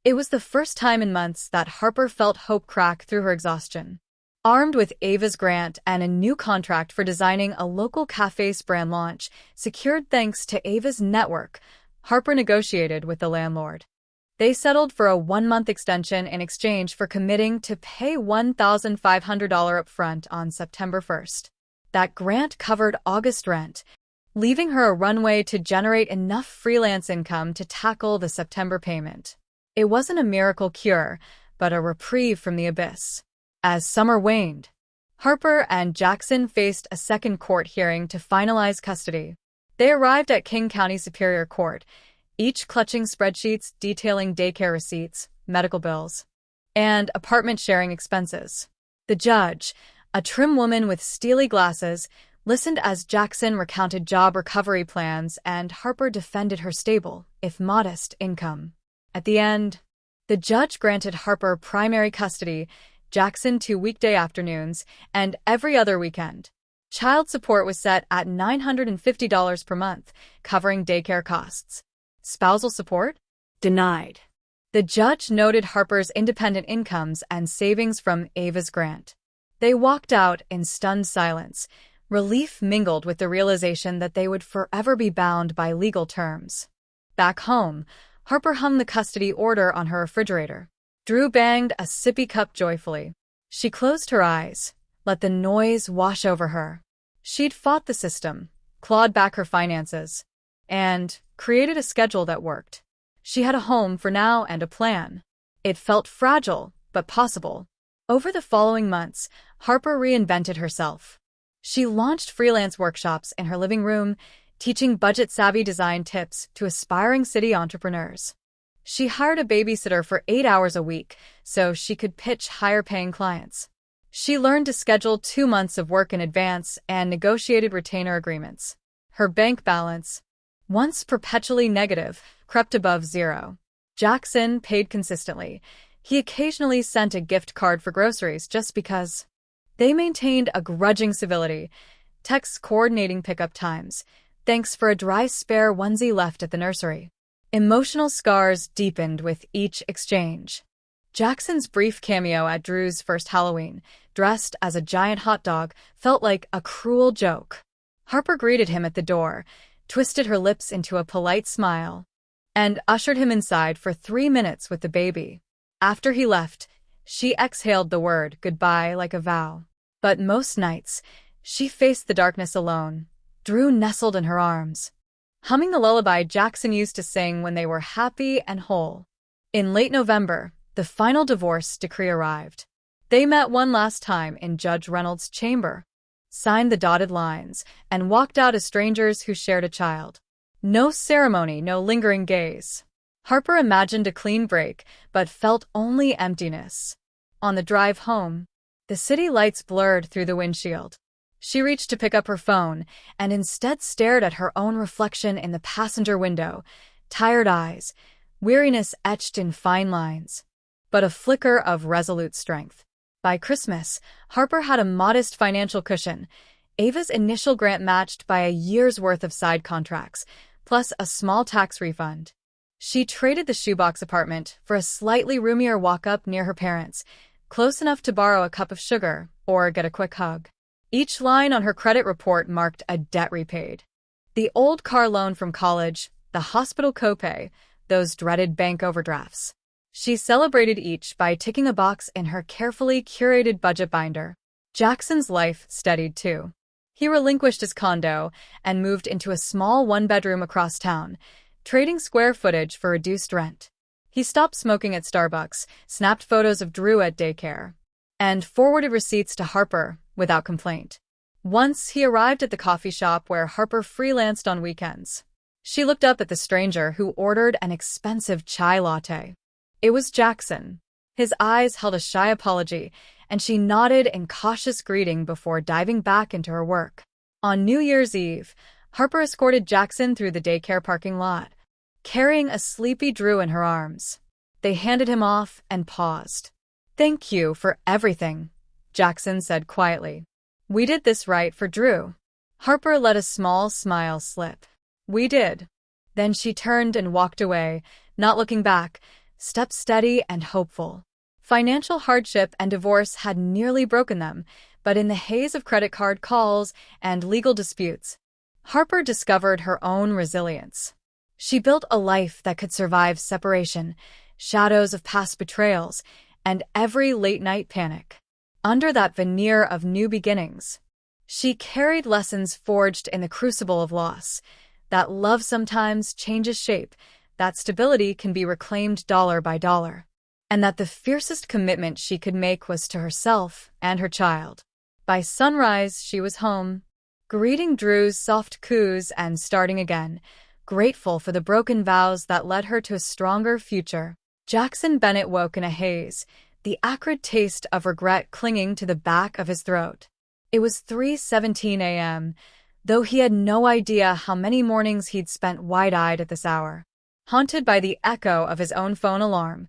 It was the first time in months that Harper felt hope crack through her exhaustion. Armed with Ava's grant and a new contract for designing a local cafe's brand launch, secured thanks to Ava's network, Harper negotiated with the landlord. They settled for a 1-month extension in exchange for committing to pay $1,500 upfront on September 1st. That grant covered August rent, leaving her a runway to generate enough freelance income to tackle the September payment. It wasn't a miracle cure, but a reprieve from the abyss. As summer waned, Harper and Jackson faced a second court hearing to finalize custody. They arrived at King County Superior Court, each clutching spreadsheets detailing daycare receipts, medical bills, and apartment sharing expenses. The judge, a trim woman with steely glasses, listened as Jackson recounted job recovery plans and Harper defended her stable, if modest, income. At the end, the judge granted Harper primary custody, Jackson 2 weekday afternoons, and every other weekend. Child support was set at $950 per month, covering daycare costs. Spousal support? Denied. The judge noted Harper's independent incomes and savings from Ava's grant. They walked out in stunned silence, relief mingled with the realization that they would forever be bound by legal terms. Back home, Harper hung the custody order on her refrigerator. Drew banged a sippy cup joyfully. She closed her eyes, let the noise wash over her. She'd fought the system, clawed back her finances, and created a schedule that worked. She had a home for now and a plan. It felt fragile, but possible. Over the following months, Harper reinvented herself. She launched freelance workshops in her living room, teaching budget-savvy design tips to aspiring city entrepreneurs. She hired a babysitter for 8 hours a week so she could pitch higher-paying clients. She learned to schedule 2 months of work in advance and negotiated retainer agreements. Her bank balance, once perpetually negative, crept above zero. Jackson paid consistently. He occasionally sent a gift card for groceries just because. They maintained a grudging civility, texts coordinating pickup times, thanks for a dry spare onesie left at the nursery. Emotional scars deepened with each exchange. Jackson's brief cameo at Drew's first Halloween, dressed as a giant hot dog, felt like a cruel joke. Harper greeted him at the door, twisted her lips into a polite smile, and ushered him inside for 3 minutes with the baby. After he left, she exhaled the word goodbye like a vow. But most nights, she faced the darkness alone, Drew nestled in her arms, humming the lullaby Jackson used to sing when they were happy and whole. In late November, the final divorce decree arrived. They met one last time in Judge Reynolds' chamber, signed the dotted lines, and walked out as strangers who shared a child. No ceremony, no lingering gaze. Harper imagined a clean break, but felt only emptiness. On the drive home, the city lights blurred through the windshield. She reached to pick up her phone and instead stared at her own reflection in the passenger window, tired eyes, weariness etched in fine lines, but a flicker of resolute strength. By Christmas, Harper had a modest financial cushion, Ava's initial grant matched by a year's worth of side contracts, plus a small tax refund. She traded the shoebox apartment for a slightly roomier walk-up near her parents', close enough to borrow a cup of sugar or get a quick hug. Each line on her credit report marked a debt repaid. The old car loan from college, the hospital copay, those dreaded bank overdrafts. She celebrated each by ticking a box in her carefully curated budget binder. Jackson's life steadied too. He relinquished his condo and moved into a small one-bedroom across town, trading square footage for reduced rent. He stopped smoking at Starbucks, snapped photos of Drew at daycare, and forwarded receipts to Harper without complaint. Once he arrived at the coffee shop where Harper freelanced on weekends. She looked up at the stranger who ordered an expensive chai latte. It was Jackson. His eyes held a shy apology, and she nodded in cautious greeting before diving back into her work. On New Year's Eve, Harper escorted Jackson through the daycare parking lot, carrying a sleepy Drew in her arms. They handed him off and paused. "Thank you for everything," Jackson said quietly. "We did this right for Drew." Harper let a small smile slip. "We did." Then she turned and walked away, not looking back, steps steady and hopeful. Financial hardship and divorce had nearly broken them, but in the haze of credit card calls and legal disputes, Harper discovered her own resilience. She built a life that could survive separation, shadows of past betrayals, and every late-night panic. Under that veneer of new beginnings, she carried lessons forged in the crucible of loss, that love sometimes changes shape, that stability can be reclaimed dollar by dollar, and that the fiercest commitment she could make was to herself and her child. By sunrise, she was home, greeting Drew's soft coos and starting again, grateful for the broken vows that led her to a stronger future. Jackson Bennett woke in a haze, the acrid taste of regret clinging to the back of his throat. It was 3:17 a.m., though he had no idea how many mornings he'd spent wide-eyed at this hour, haunted by the echo of his own phone alarm,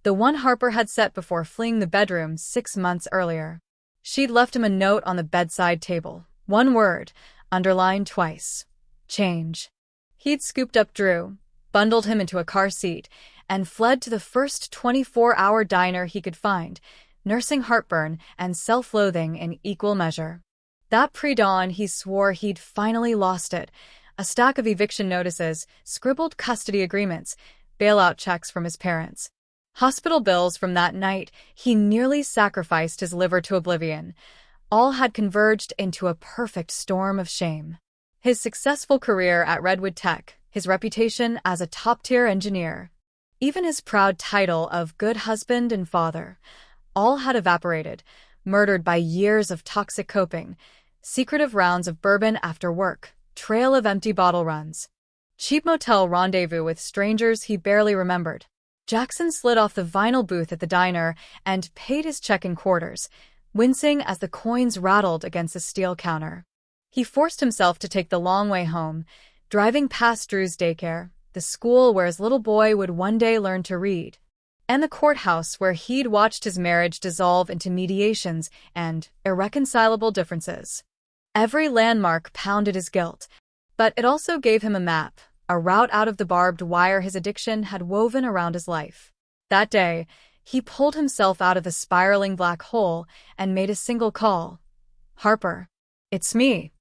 the one Harper had set before fleeing the bedroom 6 months earlier. She'd left him a note on the bedside table, one word, underlined twice: change. He'd scooped up Drew, bundled him into a car seat, and fled to the first 24-hour diner he could find, nursing heartburn and self-loathing in equal measure. That pre-dawn, he swore he'd finally lost it. A stack of eviction notices, scribbled custody agreements, bailout checks from his parents. Hospital bills from that night, he nearly sacrificed his liver to oblivion. All had converged into a perfect storm of shame. His successful career at Redwood Tech, his reputation as a top-tier engineer, even his proud title of good husband and father, all had evaporated, murdered by years of toxic coping, secretive rounds of bourbon after work, trail of empty bottle runs, cheap motel rendezvous with strangers he barely remembered. Jackson slid off the vinyl booth at the diner and paid his check in quarters, wincing as the coins rattled against the steel counter. He forced himself to take the long way home, driving past Drew's daycare, the school where his little boy would one day learn to read, and the courthouse where he'd watched his marriage dissolve into mediations and irreconcilable differences. Every landmark pounded his guilt, but it also gave him a map, a route out of the barbed wire his addiction had woven around his life. That day, he pulled himself out of the spiraling black hole and made a single call. "Harper, it's me."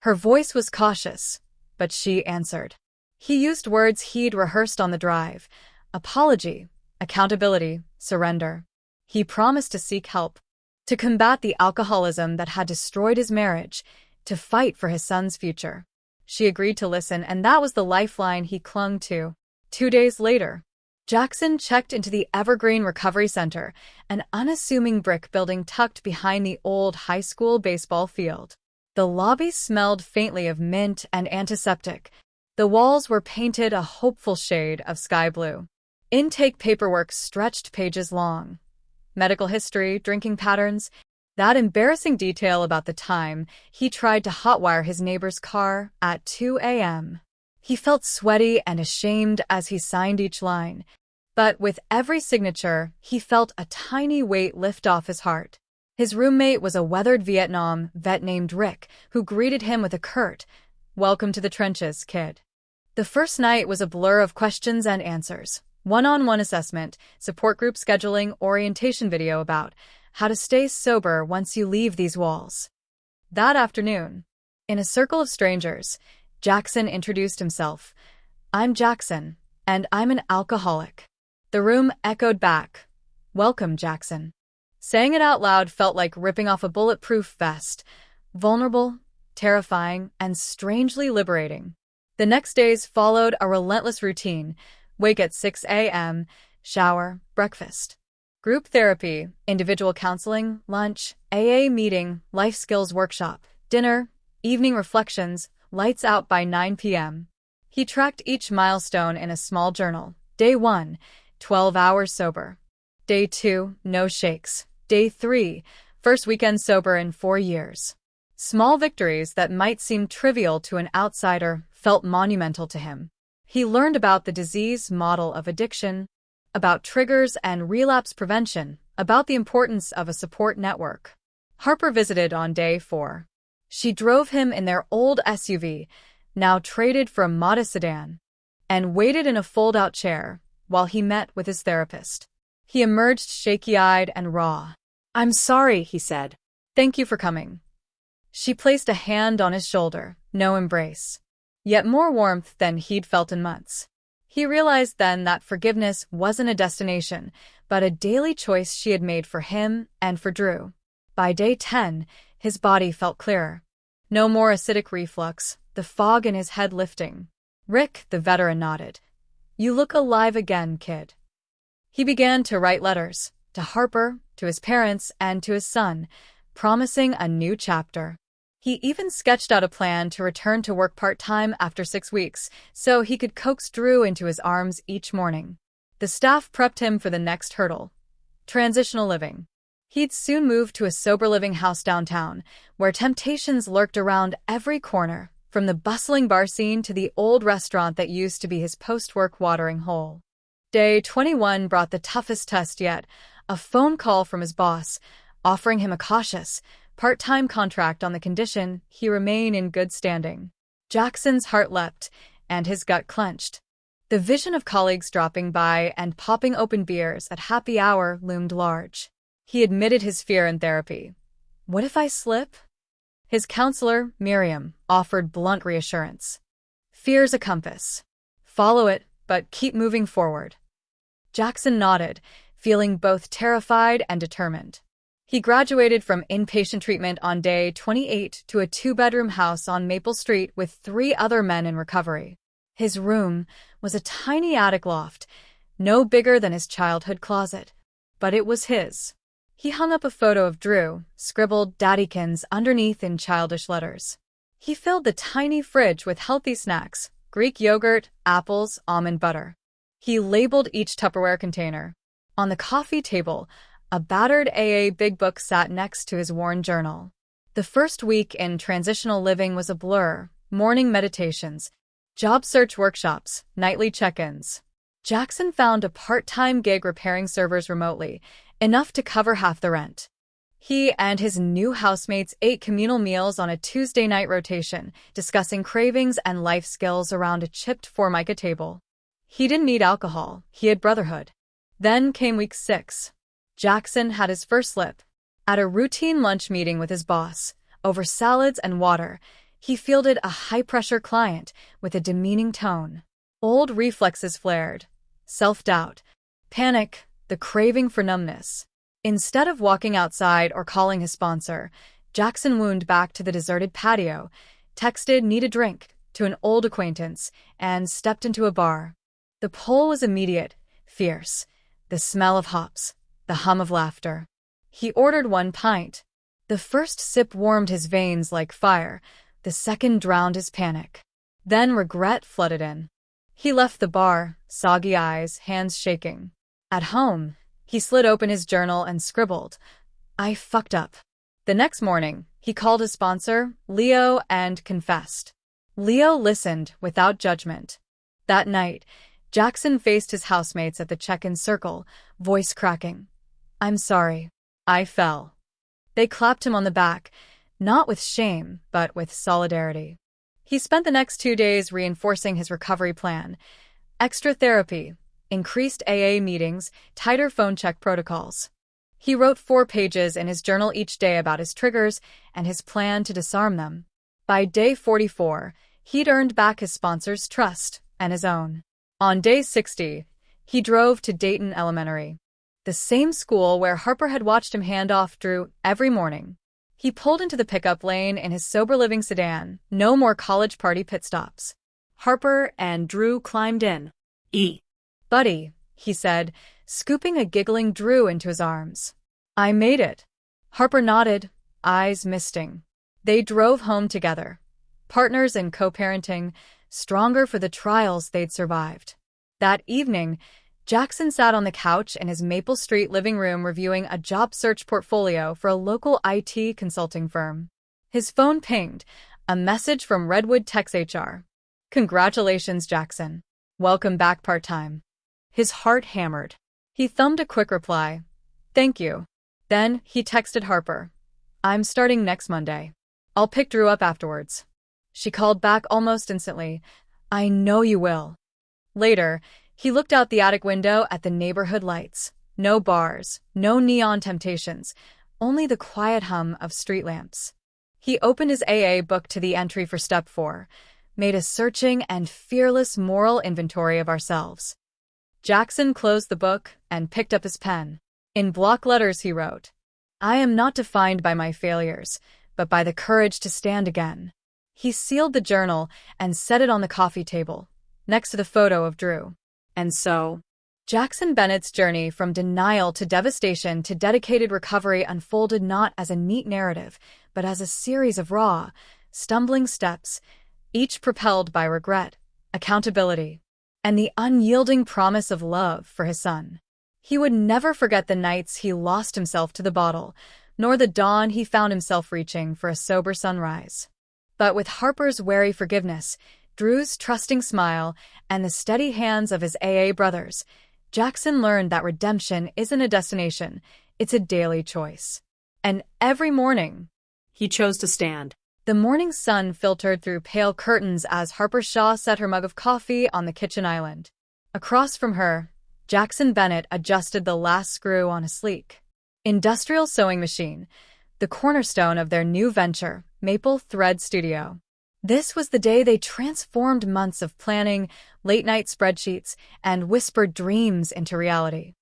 Her voice was cautious, but she answered. He used words he'd rehearsed on the drive: apology, accountability, surrender. He promised to seek help, to combat the alcoholism that had destroyed his marriage, to fight for his son's future. She agreed to listen, and that was the lifeline he clung to. 2 days later, Jackson checked into the Evergreen Recovery Center, an unassuming brick building tucked behind the old high school baseball field. The lobby smelled faintly of mint and antiseptic. The walls were painted a hopeful shade of sky blue. Intake paperwork stretched pages long. Medical history, drinking patterns, that embarrassing detail about the time he tried to hotwire his neighbor's car at 2 a.m. He felt sweaty and ashamed as he signed each line, but with every signature, he felt a tiny weight lift off his heart. His roommate was a weathered Vietnam vet named Rick, who greeted him with a curt, "Welcome to the trenches, kid." The first night was a blur of questions and answers. One-on-one assessment, support group scheduling, orientation video about how to stay sober once you leave these walls. That afternoon, in a circle of strangers, Jackson introduced himself. "I'm Jackson, and I'm an alcoholic." The room echoed back, "Welcome, Jackson." Saying it out loud felt like ripping off a bulletproof vest, vulnerable, terrifying, and strangely liberating. The next days followed a relentless routine: wake at 6 a.m., shower, breakfast. Group therapy, individual counseling, lunch, AA meeting, life skills workshop, dinner, evening reflections, lights out by 9 p.m. He tracked each milestone in a small journal. Day 1, 12 hours sober. Day 2, no shakes. Day 3, first weekend sober in 4 years. Small victories that might seem trivial to an outsider felt monumental to him. He learned about the disease model of addiction, about triggers and relapse prevention, about the importance of a support network. Harper visited on day 4. She drove him in their old SUV, now traded for a modest sedan, and waited in a fold-out chair while he met with his therapist. He emerged shaky-eyed and raw. "I'm sorry," he said. "Thank you for coming." She placed a hand on his shoulder, no embrace, yet more warmth than he'd felt in months. He realized then that forgiveness wasn't a destination, but a daily choice she had made for him and for Drew. By day 10, his body felt clearer. No more acidic reflux, the fog in his head lifting. Rick, the veteran, nodded. "You look alive again, kid." He began to write letters, to Harper, to his parents, and to his son, promising a new chapter. He even sketched out a plan to return to work part-time after 6 weeks, so he could coax Drew into his arms each morning. The staff prepped him for the next hurdle: transitional living. He'd soon move to a sober living house downtown, where temptations lurked around every corner, from the bustling bar scene to the old restaurant that used to be his post-work watering hole. Day 21 brought the toughest test yet: a phone call from his boss, offering him a cautious, part-time contract on the condition he remain in good standing. Jackson's heart leapt, and his gut clenched. The vision of colleagues dropping by and popping open beers at happy hour loomed large. He admitted his fear in therapy. What if I slip? His counselor, Miriam, offered blunt reassurance. Fear's a compass. Follow it, but keep moving forward. Jackson nodded, feeling both terrified and determined. He graduated from inpatient treatment on day 28 to a two-bedroom house on Maple Street with 3 other men in recovery. His room was a tiny attic loft, no bigger than his childhood closet, but it was his. He hung up a photo of Drew, scribbled Daddykins underneath in childish letters. He filled the tiny fridge with healthy snacks, Greek yogurt, apples, almond butter. He labeled each Tupperware container. On the coffee table, a battered AA big book sat next to his worn journal. The first week in transitional living was a blur: morning meditations, job search workshops, nightly check-ins. Jackson found a part-time gig repairing servers remotely, enough to cover half the rent. He and his new housemates ate communal meals on a Tuesday night rotation, discussing cravings and life skills around a chipped Formica table. He didn't need alcohol, he had brotherhood. Then came week 6. Jackson had his first slip. At a routine lunch meeting with his boss, over salads and water, he fielded a high-pressure client with a demeaning tone. Old reflexes flared. Self-doubt, panic, the craving for numbness. Instead of walking outside or calling his sponsor, Jackson wound back to the deserted patio, texted "need a drink" to an old acquaintance, and stepped into a bar. The pull was immediate, fierce. The smell of hops, the hum of laughter. He ordered 1 pint. The first sip warmed his veins like fire, the second drowned his panic. Then regret flooded in. He left the bar, soggy eyes, hands shaking. At home, he slid open his journal and scribbled, "I fucked up." The next morning, he called his sponsor, Leo, and confessed. Leo listened without judgment. That night, Jackson faced his housemates at the check-in circle, voice cracking. "I'm sorry. I fell." They clapped him on the back, not with shame, but with solidarity. He spent the next 2 days reinforcing his recovery plan. Extra therapy, increased AA meetings, tighter phone check protocols. He wrote 4 pages in his journal each day about his triggers and his plan to disarm them. By day 44, he'd earned back his sponsor's trust and his own. On day 60, he drove to Dayton Elementary, the same school where Harper had watched him hand off Drew every morning. He pulled into the pickup lane in his sober-living sedan, no more college party pit stops. Harper and Drew climbed in. "Buddy," he said, scooping a giggling Drew into his arms. "I made it." Harper nodded, eyes misting. They drove home together, partners in co-parenting, stronger for the trials they'd survived. That evening, Jackson sat on the couch in his Maple Street living room reviewing a job search portfolio for a local IT consulting firm. His phone pinged, a message from Redwood Tech's HR. "Congratulations, Jackson. Welcome back part-time." His heart hammered. He thumbed a quick reply. "Thank you." Then he texted Harper. "I'm starting next Monday. I'll pick Drew up afterwards." She called back almost instantly. "I know you will." Later, he looked out the attic window at the neighborhood lights. No bars, no neon temptations, only the quiet hum of street lamps. He opened his AA book to the entry for Step 4, made a searching and fearless moral inventory of ourselves. Jackson closed the book and picked up his pen. In block letters he wrote, "I am not defined by my failures, but by the courage to stand again." He sealed the journal and set it on the coffee table, next to the photo of Drew. And so, Jackson Bennett's journey from denial to devastation to dedicated recovery unfolded not as a neat narrative, but as a series of raw, stumbling steps, each propelled by regret, accountability, and the unyielding promise of love for his son. He would never forget the nights he lost himself to the bottle, nor the dawn he found himself reaching for a sober sunrise. But with Harper's wary forgiveness, Drew's trusting smile, and the steady hands of his AA brothers, Jackson learned that redemption isn't a destination, it's a daily choice. And every morning, he chose to stand. The morning sun filtered through pale curtains as Harper Shaw set her mug of coffee on the kitchen island. Across from her, Jackson Bennett adjusted the last screw on a sleek, industrial sewing machine, the cornerstone of their new venture, Maple Thread Studio. This was the day they transformed months of planning, late-night spreadsheets, and whispered dreams into reality.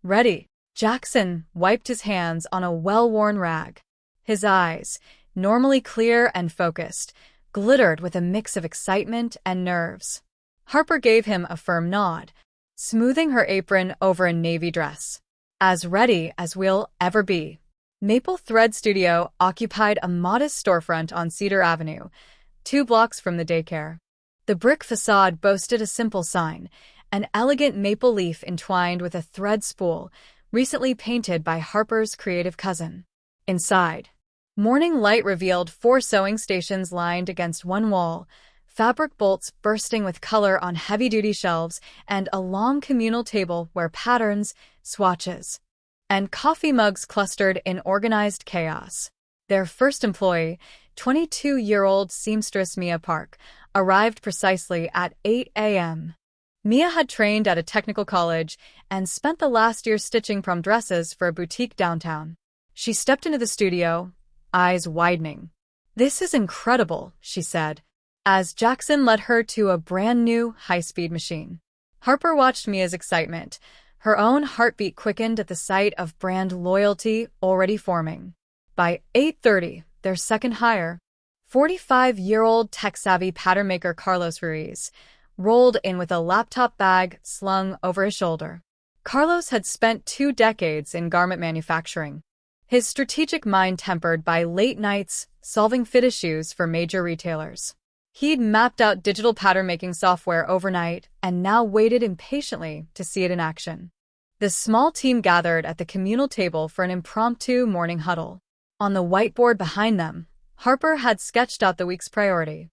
Ready? Jackson wiped his hands on a well-worn rag. His eyes, normally clear and focused, glittered with a mix of excitement and nerves. Harper gave him a firm nod, smoothing her apron over a navy dress. As ready as we'll ever be. Maple Thread Studio occupied a modest storefront on Cedar Avenue, 2 blocks from the daycare. The brick facade boasted a simple sign, an elegant maple leaf entwined with a thread spool, recently painted by Harper's creative cousin. Inside, morning light revealed 4 sewing stations lined against one wall, fabric bolts bursting with color on heavy-duty shelves, and a long communal table where patterns, swatches, and coffee mugs clustered in organized chaos. Their first employee, 22-year-old seamstress Mia Park, arrived precisely at 8 a.m. Mia had trained at a technical college and spent the last year stitching prom dresses for a boutique downtown. She stepped into the studio, eyes widening. "This is incredible," she said, as Jackson led her to a brand-new high-speed machine. Harper watched Mia's excitement. Her own heartbeat quickened at the sight of brand loyalty already forming. By 8:30, their second hire, 45-year-old tech-savvy pattern maker Carlos Ruiz, rolled in with a laptop bag slung over his shoulder. Carlos had spent 2 decades in garment manufacturing, his strategic mind tempered by late nights solving fit issues for major retailers. He'd mapped out digital pattern-making software overnight and now waited impatiently to see it in action. The small team gathered at the communal table for an impromptu morning huddle. On the whiteboard behind them, Harper had sketched out the week's priority: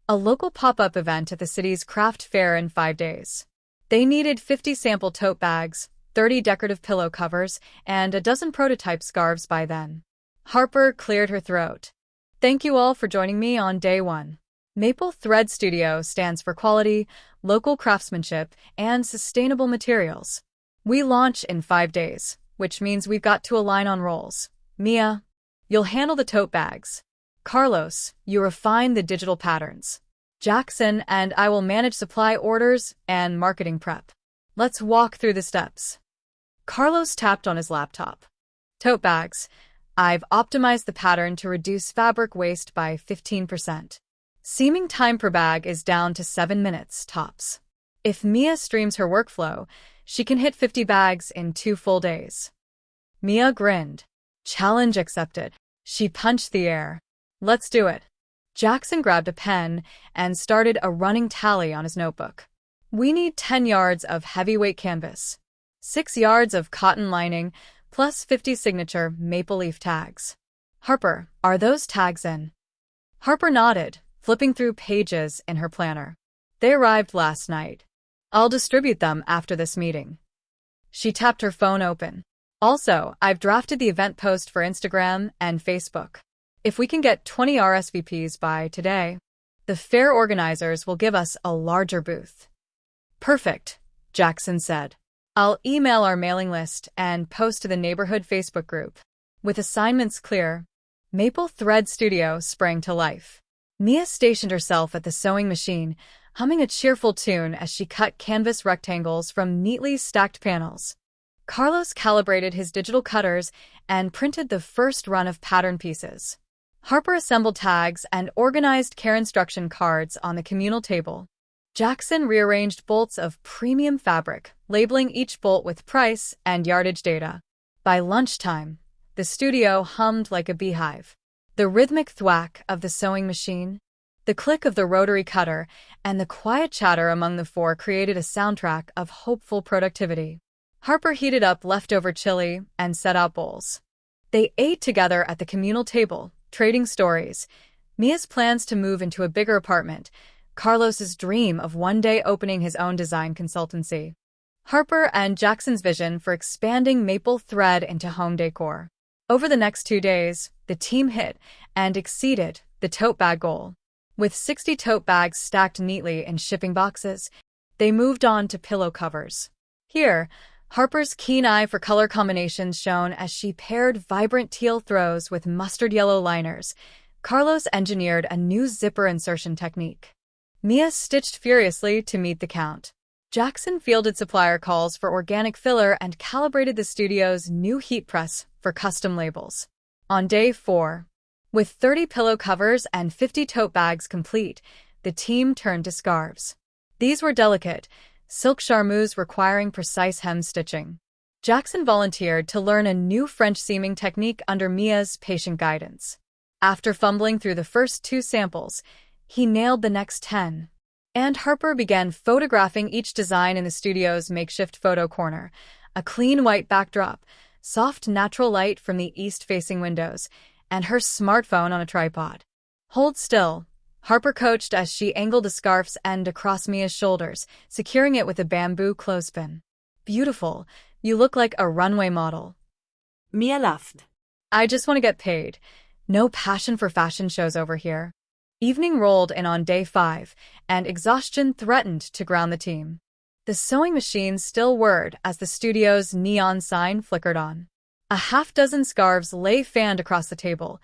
a local pop-up event at the city's craft fair in 5 days. They needed 50 sample tote bags, 30 decorative pillow covers, and a dozen prototype scarves by then. Harper cleared her throat. "Thank you all for joining me on day 1. Maple Thread Studio stands for quality, local craftsmanship, and sustainable materials. We launch in 5 days, which means we've got to align on roles. Mia, you'll handle the tote bags. Carlos, you refine the digital patterns. Jackson and I will manage supply orders and marketing prep. Let's walk through the steps." Carlos tapped on his laptop. "Tote bags. I've optimized the pattern to reduce fabric waste by 15%. Seaming time per bag is down to 7 minutes, tops. If Mia streams her workflow, she can hit 50 bags in 2 full days." Mia grinned. Challenge accepted. She punched the air. "Let's do it." Jackson grabbed a pen and started a running tally on his notebook. "We need 10 yards of heavyweight canvas, 6 yards of cotton lining, plus 50 signature maple leaf tags. Harper, are those tags in?" Harper nodded, flipping through pages in her planner. "They arrived last night. I'll distribute them after this meeting." She tapped her phone open. "Also, I've drafted the event post for Instagram and Facebook. If we can get 20 RSVPs by today, the fair organizers will give us a larger booth." "Perfect," Jackson said. "I'll email our mailing list and post to the neighborhood Facebook group." With assignments clear, Maple Thread Studio sprang to life. Mia stationed herself at the sewing machine, humming a cheerful tune as she cut canvas rectangles from neatly stacked panels. Carlos calibrated his digital cutters and printed the first run of pattern pieces. Harper assembled tags and organized care instruction cards on the communal table. Jackson rearranged bolts of premium fabric, labeling each bolt with price and yardage data. By lunchtime, the studio hummed like a beehive. The rhythmic thwack of the sewing machine, the click of the rotary cutter, and the quiet chatter among the 4 created a soundtrack of hopeful productivity. Harper heated up leftover chili and set out bowls. They ate together at the communal table, trading stories. Mia's plans to move into a bigger apartment, Carlos's dream of one day opening his own design consultancy. Harper and Jackson's vision for expanding maple thread into home decor. Over the next 2 days, the team hit and exceeded the tote bag goal. With 60 tote bags stacked neatly in shipping boxes, they moved on to pillow covers. Here, Harper's keen eye for color combinations shone as she paired vibrant teal throws with mustard yellow liners. Carlos engineered a new zipper insertion technique. Mia stitched furiously to meet the count. Jackson fielded supplier calls for organic filler and calibrated the studio's new heat press for custom labels. On day 4, with 30 pillow covers and 50 tote bags complete, the team turned to scarves. These were delicate, silk charmeuse requiring precise hem stitching. Jackson volunteered to learn a new French seaming technique under Mia's patient guidance. After fumbling through the first 2 samples, he nailed the next 10. And Harper began photographing each design in the studio's makeshift photo corner, a clean white backdrop, soft natural light from the east-facing windows, and her smartphone on a tripod. "Hold still," Harper coached as she angled the scarf's end across Mia's shoulders, securing it with a bamboo clothespin. "Beautiful. You look like a runway model." Mia laughed. "I just want to get paid. No passion for fashion shows over here." Evening rolled in on day 5, and exhaustion threatened to ground the team. The sewing machine still whirred as the studio's neon sign flickered on. A half-dozen scarves lay fanned across the table,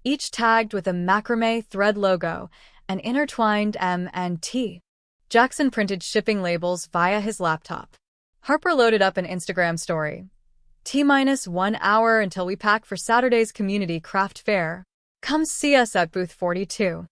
each tagged with a macrame thread logo, an intertwined M and T. Jackson printed shipping labels via his laptop. Harper loaded up an Instagram story. "T-1 hour until we pack for Saturday's community craft fair. Come see us at booth 42.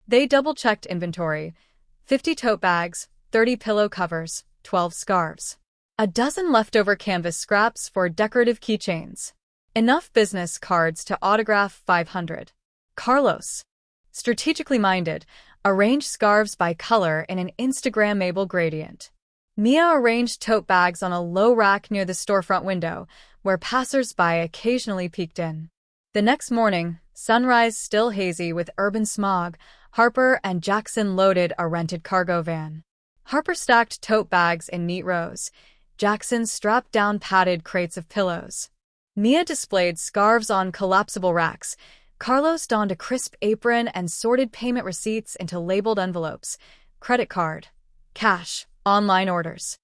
They double-checked inventory: 50 tote bags, 30 pillow covers, 12 scarves. A dozen leftover canvas scraps for decorative keychains. Enough business cards to autograph 500. Carlos, strategically minded, arranged scarves by color in an Instagrammable gradient. Mia arranged tote bags on a low rack near the storefront window, where passers-by occasionally peeked in. The next morning, sunrise still hazy with urban smog, Harper and Jackson loaded a rented cargo van. Harper stacked tote bags in neat rows. Jackson strapped down padded crates of pillows. Mia displayed scarves on collapsible racks. Carlos donned a crisp apron and sorted payment receipts into labeled envelopes: credit card, cash, online orders.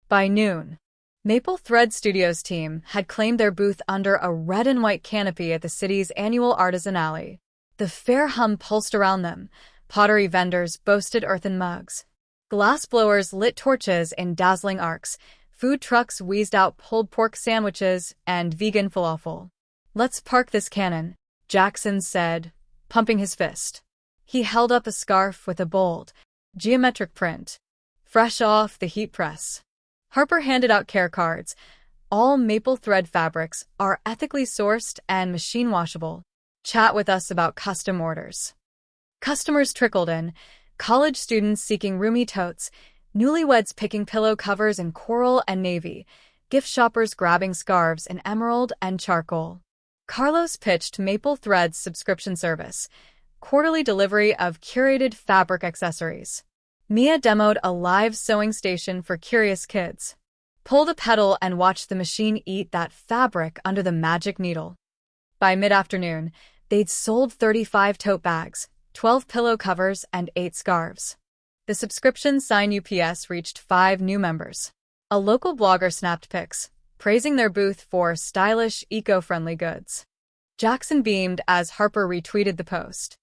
By noon, Maple Thread Studios team had claimed their booth under a red and white canopy at the city's annual Artisan Alley. The fair hum pulsed around them. Pottery vendors boasted earthen mugs. Glassblowers lit torches in dazzling arcs. Food trucks wheezed out pulled pork sandwiches and vegan falafel. "Let's park this cannon," Jackson said, pumping his fist. He held up a scarf with a bold, geometric print, fresh off the heat press. Harper handed out care cards. "All maple thread fabrics are ethically sourced and machine washable. Chat with us about custom orders." Customers trickled in, college students seeking roomy totes, newlyweds picking pillow covers in coral and navy, gift shoppers grabbing scarves in emerald and charcoal. Carlos pitched Maple Thread's subscription service, quarterly delivery of curated fabric accessories. Mia demoed a live sewing station for curious kids. Pull the pedal and watch the machine eat that fabric under the magic needle. By mid-afternoon, they'd sold 35 tote bags, 12 pillow covers, and 8 scarves. The subscription sign UPS reached 5 new members. A local blogger snapped pics, praising their booth for stylish, eco-friendly goods. Jackson beamed as Harper retweeted the post.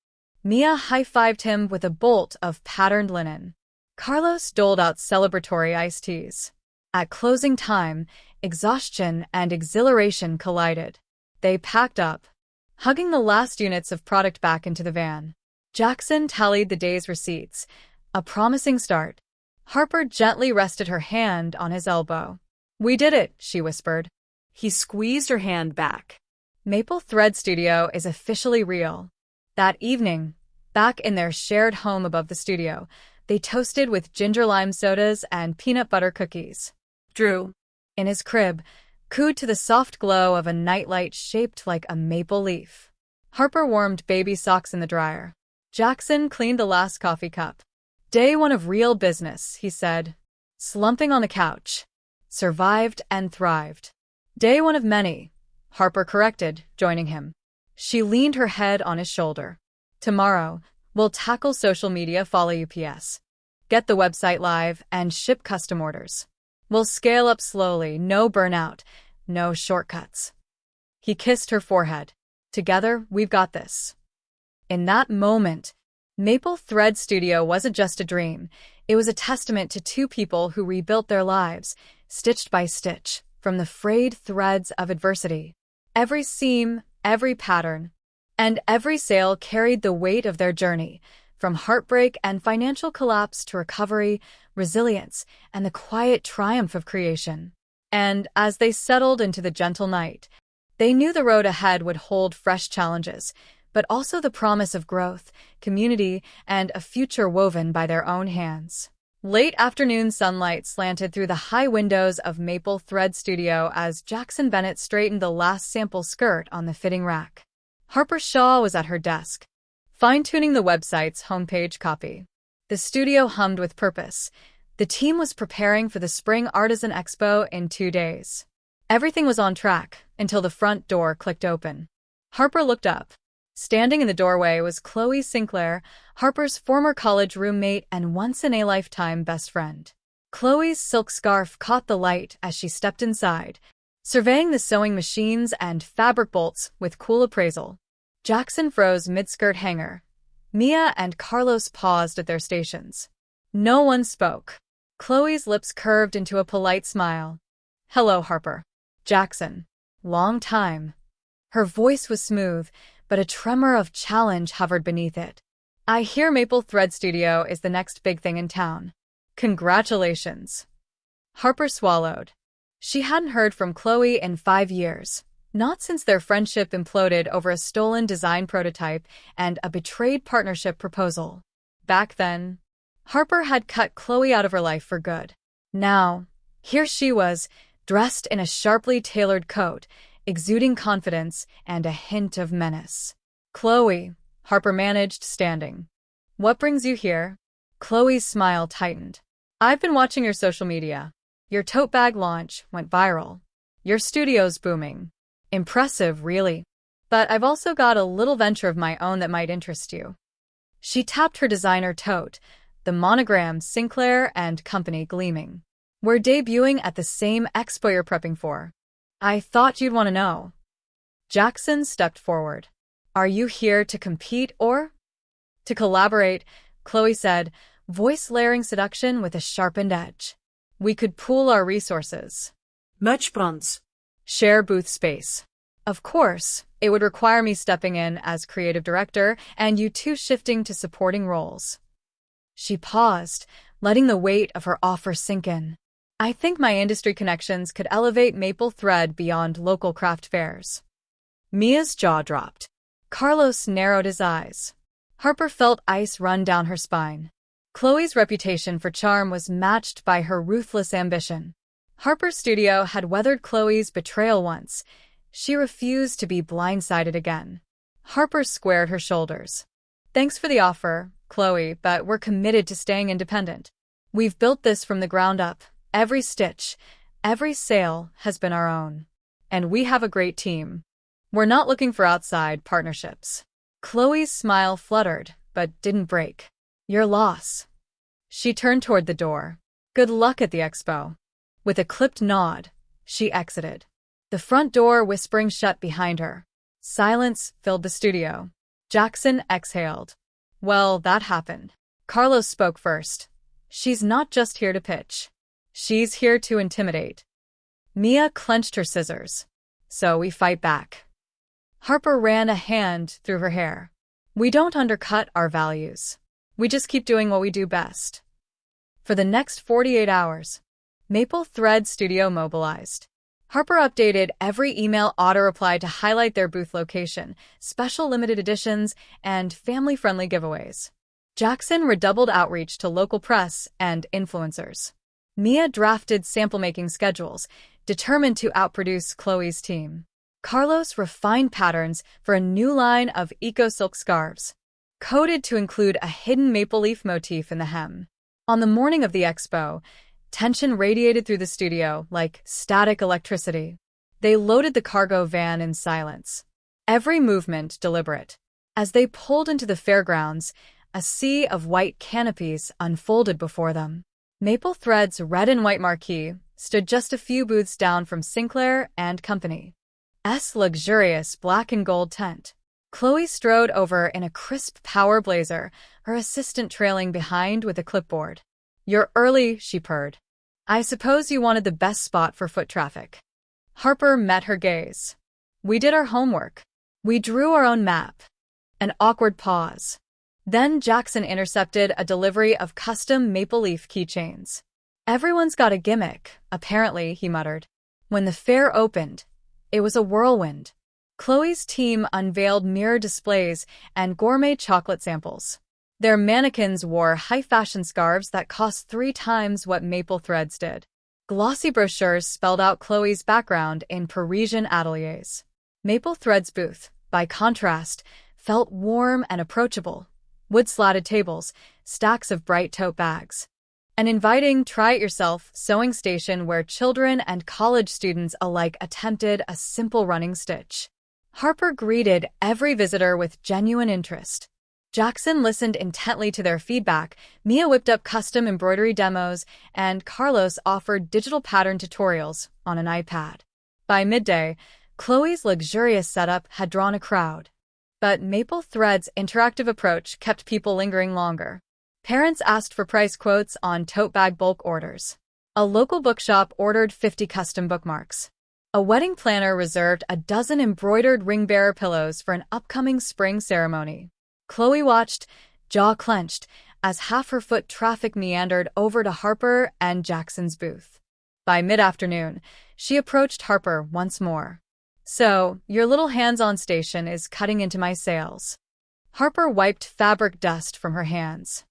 Mia high-fived him with a bolt of patterned linen. Carlos doled out celebratory iced teas. At closing time, exhaustion and exhilaration collided. They packed up, hugging the last units of product back into the van. Jackson tallied the day's receipts. A promising start. Harper gently rested her hand on his elbow. "We did it," she whispered. He squeezed her hand back. Maple Thread Studio is officially real. That evening, back in their shared home above the studio, they toasted with ginger lime sodas and peanut butter cookies. Drew, in his crib, cooed to the soft glow of a nightlight shaped like a maple leaf. Harper warmed baby socks in the dryer. Jackson cleaned the last coffee cup. "Day 1 of real business," he said, slumping on the couch. "Survived and thrived." "Day 1 of many," Harper corrected, joining him. She leaned her head on his shoulder. Tomorrow, we'll tackle social media, follow UPS, get the website live, and ship custom orders. We'll scale up slowly, no burnout, no shortcuts. He kissed her forehead. Together, we've got this. In that moment, Maple Thread Studio wasn't just a dream. It was a testament to two people who rebuilt their lives, stitched by stitch, from the frayed threads of adversity. Every seam, every pattern, and every sale carried the weight of their journey, from heartbreak and financial collapse to recovery, resilience, and the quiet triumph of creation. And as they settled into the gentle night, they knew the road ahead would hold fresh challenges, but also the promise of growth, community, and a future woven by their own hands. Late afternoon sunlight slanted through the high windows of Maple Thread Studio as Jackson Bennett straightened the last sample skirt on the fitting rack. Harper Shaw was at her desk, fine-tuning the website's homepage copy. The studio hummed with purpose. The team was preparing for the Spring Artisan Expo in 2 days. Everything was on track until the front door clicked open. Harper looked up. Standing in the doorway was Chloe Sinclair, Harper's former college roommate and once-in-a-lifetime best friend. Chloe's silk scarf caught the light as she stepped inside, surveying the sewing machines and fabric bolts with cool appraisal. Jackson froze mid-skirt hanger. Mia and Carlos paused at their stations. No one spoke. Chloe's lips curved into a polite smile. "Hello, Harper." "Jackson. Long time." Her voice was smooth, but a tremor of challenge hovered beneath it. "I hear Maple Thread Studio is the next big thing in town. Congratulations." Harper swallowed. She hadn't heard from Chloe in 5 years, not since their friendship imploded over a stolen design prototype and a betrayed partnership proposal. Back then, Harper had cut Chloe out of her life for good. Now, here she was, dressed in a sharply tailored coat, exuding confidence and a hint of menace. "Chloe," Harper managed, standing. "What brings you here?" Chloe's smile tightened. "I've been watching your social media. Your tote bag launch went viral. Your studio's booming. Impressive, really. But I've also got a little venture of my own that might interest you." She tapped her designer tote, the monogram Sinclair and Company gleaming. "We're debuting at the same expo you're prepping for. I thought you'd want to know." Jackson stepped forward. "Are you here to compete or to collaborate?" Chloe said, voice layering seduction with a sharpened edge. "We could pool our resources. Much bronze. Share booth space. Of course, it would require me stepping in as creative director and you two shifting to supporting roles." She paused, letting the weight of her offer sink in. "I think my industry connections could elevate Maple Thread beyond local craft fairs." Mia's jaw dropped. Carlos narrowed his eyes. Harper felt ice run down her spine. Chloe's reputation for charm was matched by her ruthless ambition. Harper's studio had weathered Chloe's betrayal once. She refused to be blindsided again. Harper squared her shoulders. "Thanks for the offer, Chloe, but we're committed to staying independent. We've built this from the ground up. Every stitch, every sale has been our own. And we have a great team. We're not looking for outside partnerships." Chloe's smile fluttered, but didn't break. "Your loss." She turned toward the door. "Good luck at the expo." With a clipped nod, she exited. The front door whispering shut behind her. Silence filled the studio. Jackson exhaled. "Well, that happened." Carlos spoke first. "She's not just here to pitch. She's here to intimidate." Mia clenched her scissors. "So we fight back." Harper ran a hand through her hair. "We don't undercut our values. We just keep doing what we do best." For the next 48 hours, Maple Thread Studio mobilized. Harper updated every email auto-reply to highlight their booth location, special limited editions, and family-friendly giveaways. Jackson redoubled outreach to local press and influencers. Mia drafted sample-making schedules, determined to outproduce Chloe's team. Carlos refined patterns for a new line of eco-silk scarves, coded to include a hidden maple leaf motif in the hem. On the morning of the expo, tension radiated through the studio like static electricity. They loaded the cargo van in silence, every movement deliberate. As they pulled into the fairgrounds, a sea of white canopies unfolded before them. Maple Thread's red and white marquee stood just a few booths down from Sinclair and Company's luxurious black and gold tent. Chloe strode over in a crisp power blazer, her assistant trailing behind with a clipboard. "You're early," she purred. "I suppose you wanted the best spot for foot traffic." Harper met her gaze. "We did our homework. We drew our own map." An awkward pause. Then Jackson intercepted a delivery of custom maple leaf keychains. "Everyone's got a gimmick, apparently," he muttered. When the fair opened, it was a whirlwind. Chloe's team unveiled mirror displays and gourmet chocolate samples. Their mannequins wore high-fashion scarves that cost 3 times what Maple Thread's did. Glossy brochures spelled out Chloe's background in Parisian ateliers. Maple Thread's booth, by contrast, felt warm and approachable. Wood-slatted tables, stacks of bright tote bags. An inviting try-it-yourself sewing station where children and college students alike attempted a simple running stitch. Harper greeted every visitor with genuine interest. Jackson listened intently to their feedback, Mia whipped up custom embroidery demos, and Carlos offered digital pattern tutorials on an iPad. By midday, Chloe's luxurious setup had drawn a crowd. But Maple Thread's interactive approach kept people lingering longer. Parents asked for price quotes on tote bag bulk orders. A local bookshop ordered 50 custom bookmarks. A wedding planner reserved a dozen embroidered ring-bearer pillows for an upcoming spring ceremony. Chloe watched, jaw clenched, as half her foot traffic meandered over to Harper and Jackson's booth. By mid-afternoon, she approached Harper once more. "So, your little hands-on station is cutting into my sales." Harper wiped fabric dust from her hands.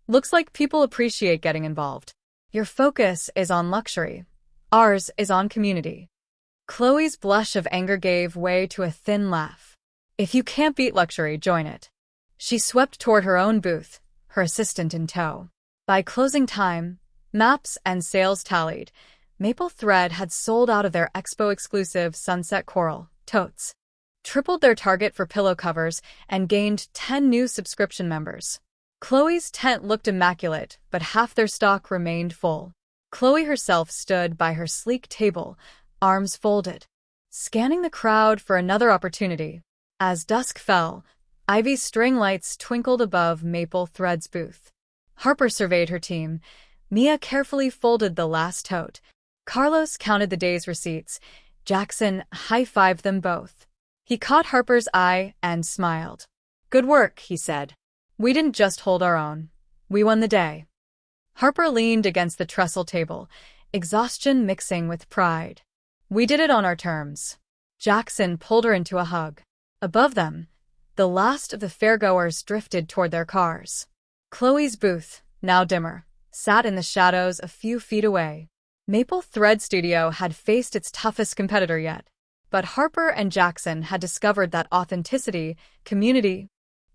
"Looks like people appreciate getting involved. Your focus is on luxury. Ours is on community." Chloe's blush of anger gave way to a thin laugh. "If you can't beat luxury, join it." She swept toward her own booth, her assistant in tow. By closing time, maps and sales tallied. Maple Thread had sold out of their expo-exclusive Sunset Coral totes, tripled their target for pillow covers, and gained 10 new subscription members. Chloe's tent looked immaculate, but half their stock remained full. Chloe herself stood by her sleek table, arms folded, scanning the crowd for another opportunity. As dusk fell, Ivy string lights twinkled above Maple Thread's booth. Harper surveyed her team. Mia carefully folded the last tote. Carlos counted the day's receipts. Jackson high-fived them both. He caught Harper's eye and smiled. "Good work," he said. "We didn't just hold our own. We won the day." Harper leaned against the trestle table, exhaustion mixing with pride. "We did it on our terms." Jackson pulled her into a hug. Above them, the last of the fairgoers drifted toward their cars. Chloe's booth, now dimmer, sat in the shadows a few feet away. Maple Thread Studio had faced its toughest competitor yet, but Harper and Jackson had discovered that authenticity, community,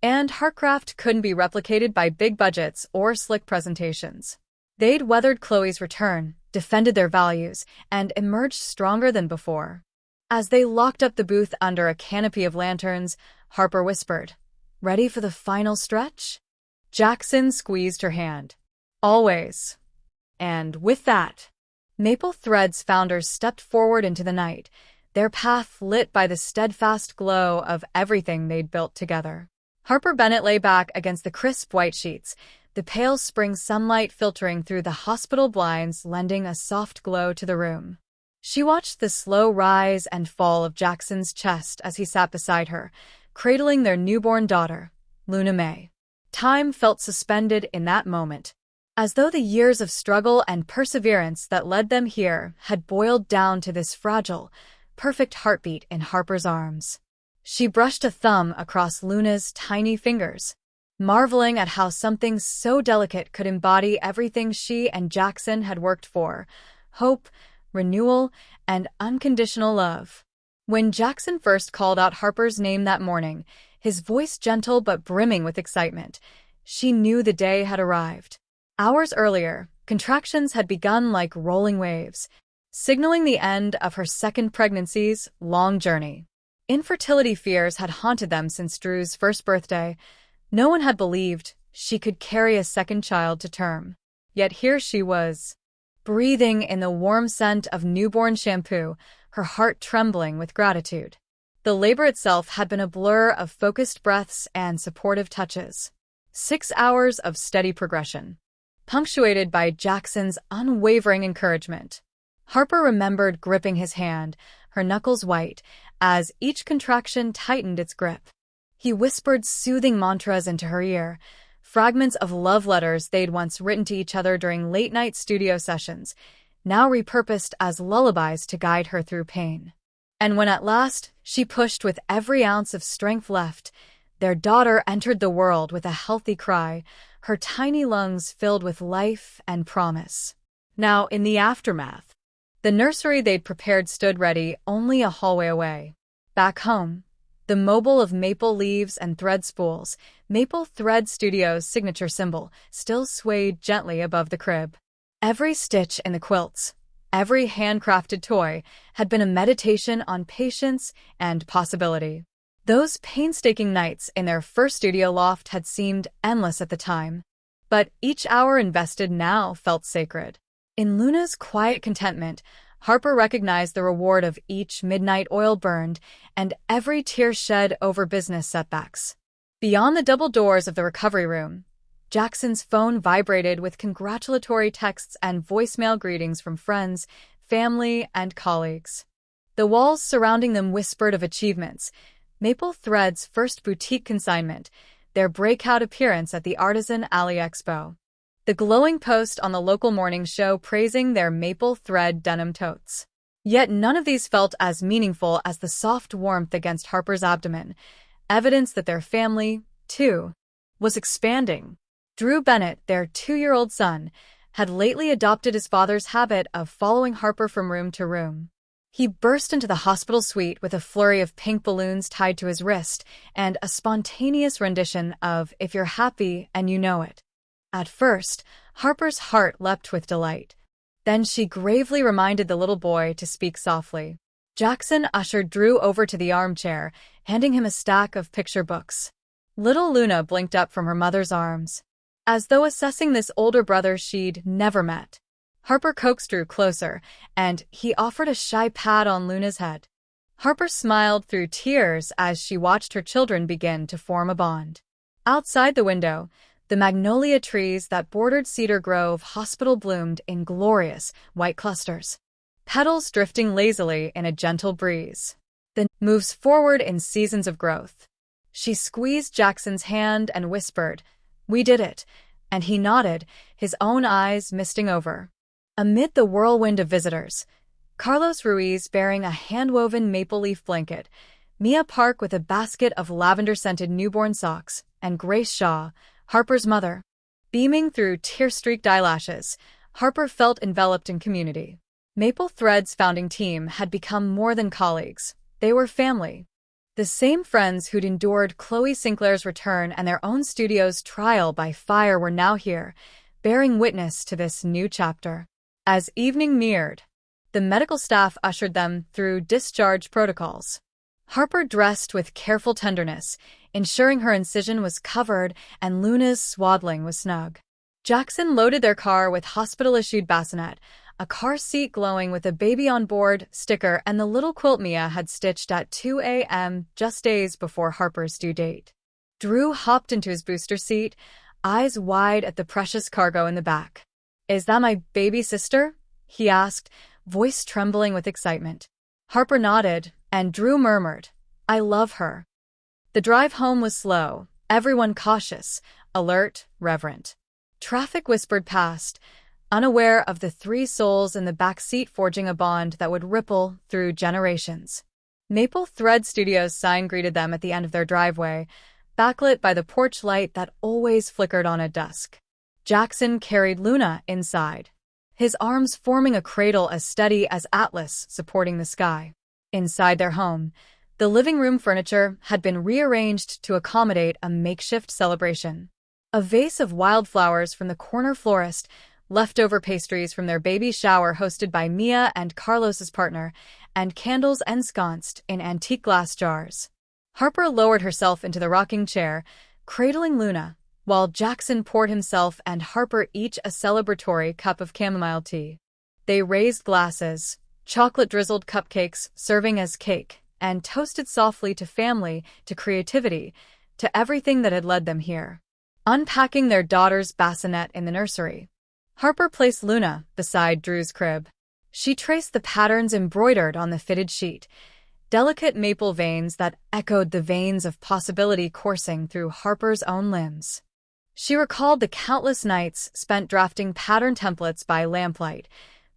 and heartcraft couldn't be replicated by big budgets or slick presentations. They'd weathered Chloe's return, defended their values, and emerged stronger than before. As they locked up the booth under a canopy of lanterns, Harper whispered, "Ready for the final stretch?" Jackson squeezed her hand. "Always." And with that, Maple Thread's founders stepped forward into the night, their path lit by the steadfast glow of everything they'd built together. Harper Bennett lay back against the crisp white sheets, the pale spring sunlight filtering through the hospital blinds lending a soft glow to the room. She watched the slow rise and fall of Jackson's chest as he sat beside her, cradling their newborn daughter, Luna May. Time felt suspended in that moment, as though the years of struggle and perseverance that led them here had boiled down to this fragile, perfect heartbeat in Harper's arms. She brushed a thumb across Luna's tiny fingers, marveling at how something so delicate could embody everything she and Jackson had worked for: hope, renewal, and unconditional love. When Jackson first called out Harper's name that morning, his voice gentle but brimming with excitement, she knew the day had arrived. Hours earlier, contractions had begun like rolling waves, signaling the end of her second pregnancy's long journey. Infertility fears had haunted them since Drew's first birthday. No one had believed she could carry a second child to term. Yet here she was, breathing in the warm scent of newborn shampoo, her heart trembling with gratitude. The labor itself had been a blur of focused breaths and supportive touches. 6 hours of steady progression, punctuated by Jackson's unwavering encouragement. Harper remembered gripping his hand, her knuckles white, as each contraction tightened its grip. He whispered soothing mantras into her ear, fragments of love letters they'd once written to each other during late-night studio sessions, now repurposed as lullabies to guide her through pain. And when at last she pushed with every ounce of strength left, their daughter entered the world with a healthy cry, her tiny lungs filled with life and promise. Now, in the aftermath, the nursery they'd prepared stood ready only a hallway away. Back home, the mobile of maple leaves and thread spools, Maple Thread Studios' signature symbol, still swayed gently above the crib. Every stitch in the quilts, every handcrafted toy, had been a meditation on patience and possibility. Those painstaking nights in their first studio loft had seemed endless at the time, but each hour invested now felt sacred. In Luna's quiet contentment, Harper recognized the reward of each midnight oil burned and every tear shed over business setbacks. Beyond the double doors of the recovery room, Jackson's phone vibrated with congratulatory texts and voicemail greetings from friends, family, and colleagues. The walls surrounding them whispered of achievements: Maple Thread's first boutique consignment, their breakout appearance at the Artisan Alley Expo, the glowing post on the local morning show praising their maple thread denim totes. Yet none of these felt as meaningful as the soft warmth against Harper's abdomen, evidence that their family, too, was expanding. Drew Bennett, their 2-year-old son, had lately adopted his father's habit of following Harper from room to room. He burst into the hospital suite with a flurry of pink balloons tied to his wrist and a spontaneous rendition of "If You're Happy and You Know It." At first, Harper's heart leapt with delight. Then she gravely reminded the little boy to speak softly. Jackson ushered Drew over to the armchair, handing him a stack of picture books. Little Luna blinked up from her mother's arms, as though assessing this older brother she'd never met. Harper coaxed Drew closer, and he offered a shy pat on Luna's head. Harper smiled through tears as she watched her children begin to form a bond. Outside the window, the magnolia trees that bordered Cedar Grove Hospital bloomed in glorious, white clusters, petals drifting lazily in a gentle breeze. The moves forward in seasons of growth. She squeezed Jackson's hand and whispered, "We did it," and he nodded, his own eyes misting over. Amid the whirlwind of visitors, Carlos Ruiz bearing a hand-woven maple leaf blanket, Mia Park with a basket of lavender-scented newborn socks, and Grace Shaw, Harper's mother, beaming through tear-streaked eyelashes. Harper felt enveloped in community. Maple Thread's founding team had become more than colleagues. They were family. The same friends who'd endured Chloe Sinclair's return and their own studio's trial by fire were now here, bearing witness to this new chapter. As evening neared, the medical staff ushered them through discharge protocols. Harper dressed with careful tenderness, ensuring her incision was covered and Luna's swaddling was snug. Jackson loaded their car with hospital-issued bassinet, a car seat glowing with a baby on board sticker and the little quilt Mia had stitched at 2 a.m. just days before Harper's due date. Drew hopped into his booster seat, eyes wide at the precious cargo in the back. "Is that my baby sister?" he asked, voice trembling with excitement. Harper nodded, and Drew murmured, "I love her." The drive home was slow, everyone cautious, alert, reverent. Traffic whispered past, unaware of the 3 souls in the back seat forging a bond that would ripple through generations. Maple Thread Studios' sign greeted them at the end of their driveway, backlit by the porch light that always flickered on at dusk. Jackson carried Luna inside, his arms forming a cradle as steady as Atlas supporting the sky. Inside their home, the living room furniture had been rearranged to accommodate a makeshift celebration. A vase of wildflowers from the corner florist, leftover pastries from their baby shower hosted by Mia and Carlos's partner, and candles ensconced in antique glass jars. Harper lowered herself into the rocking chair, cradling Luna, while Jackson poured himself and Harper each a celebratory cup of chamomile tea. They raised glasses, chocolate-drizzled cupcakes serving as cake, and toasted softly to family, to creativity, to everything that had led them here. Unpacking their daughter's bassinet in the nursery, Harper placed Luna beside Drew's crib. She traced the patterns embroidered on the fitted sheet, delicate maple veins that echoed the veins of possibility coursing through Harper's own limbs. She recalled the countless nights spent drafting pattern templates by lamplight,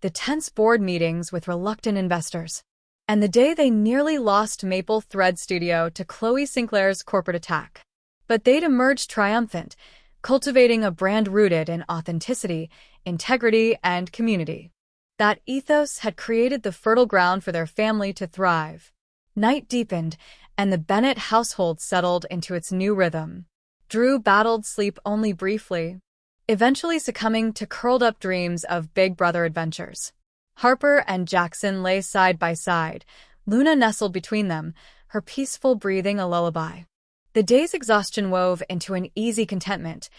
the tense board meetings with reluctant investors, and the day they nearly lost Maple Thread Studio to Chloe Sinclair's corporate attack. But they'd emerged triumphant, cultivating a brand rooted in authenticity, integrity, and community. That ethos had created the fertile ground for their family to thrive. Night deepened, and the Bennett household settled into its new rhythm. Drew battled sleep only briefly, eventually succumbing to curled-up dreams of Big Brother adventures. Harper and Jackson lay side by side, Luna nestled between them, her peaceful breathing a lullaby. The day's exhaustion wove into an easy contentment.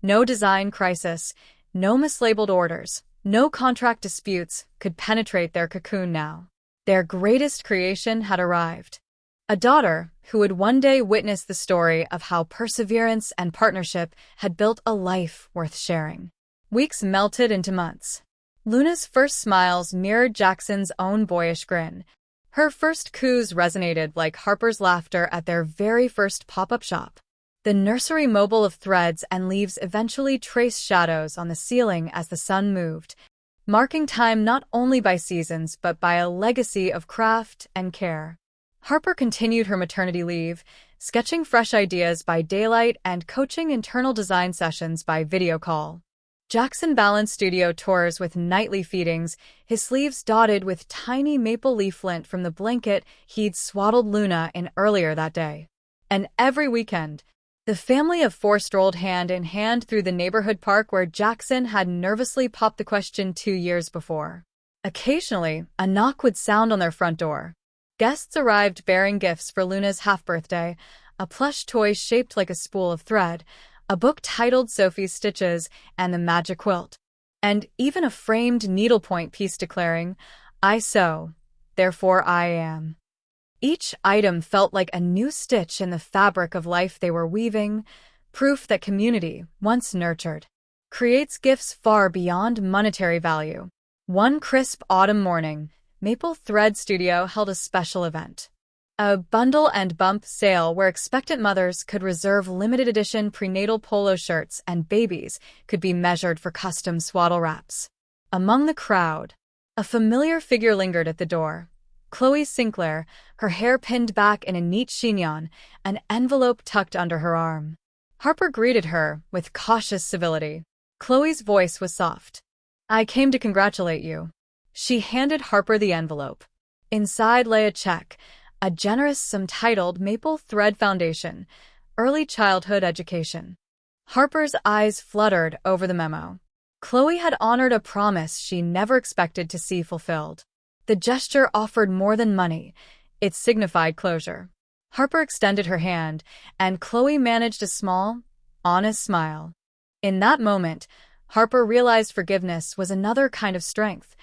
No design crisis, no mislabeled orders, no contract disputes could penetrate their cocoon now. Their greatest creation had arrived. A daughter who would one day witness the story of how perseverance and partnership had built a life worth sharing. Weeks melted into months. Luna's first smiles mirrored Jackson's own boyish grin. Her first coos resonated like Harper's laughter at their very first pop-up shop. The nursery mobile of threads and leaves eventually traced shadows on the ceiling as the sun moved, marking time not only by seasons but by a legacy of craft and care. Harper continued her maternity leave, sketching fresh ideas by daylight and coaching internal design sessions by video call. Jackson balanced studio tours with nightly feedings, his sleeves dotted with tiny maple leaf lint from the blanket he'd swaddled Luna in earlier that day. And every weekend, the family of four strolled hand in hand through the neighborhood park where Jackson had nervously popped the question 2 years before. Occasionally, a knock would sound on their front door. Guests arrived bearing gifts for Luna's half-birthday, a plush toy shaped like a spool of thread, a book titled Sophie's Stitches, and the magic quilt. And even a framed needlepoint piece declaring, "I sew, therefore I am." Each item felt like a new stitch in the fabric of life they were weaving, proof that community, once nurtured, creates gifts far beyond monetary value. One crisp autumn morning, Maple Thread Studio held a special event. A bundle and bump sale where expectant mothers could reserve limited edition prenatal polo shirts and babies could be measured for custom swaddle wraps. Among the crowd, a familiar figure lingered at the door. Chloe Sinclair, her hair pinned back in a neat chignon, an envelope tucked under her arm. Harper greeted her with cautious civility. Chloe's voice was soft. "I came to congratulate you." She handed Harper the envelope. Inside lay a check, a generous sum titled Maple Thread Foundation, Early Childhood Education. Harper's eyes fluttered over the memo. Chloe had honored a promise she never expected to see fulfilled. The gesture offered more than money. It signified closure. Harper extended her hand, and Chloe managed a small, honest smile. In that moment, Harper realized forgiveness was another kind of strength,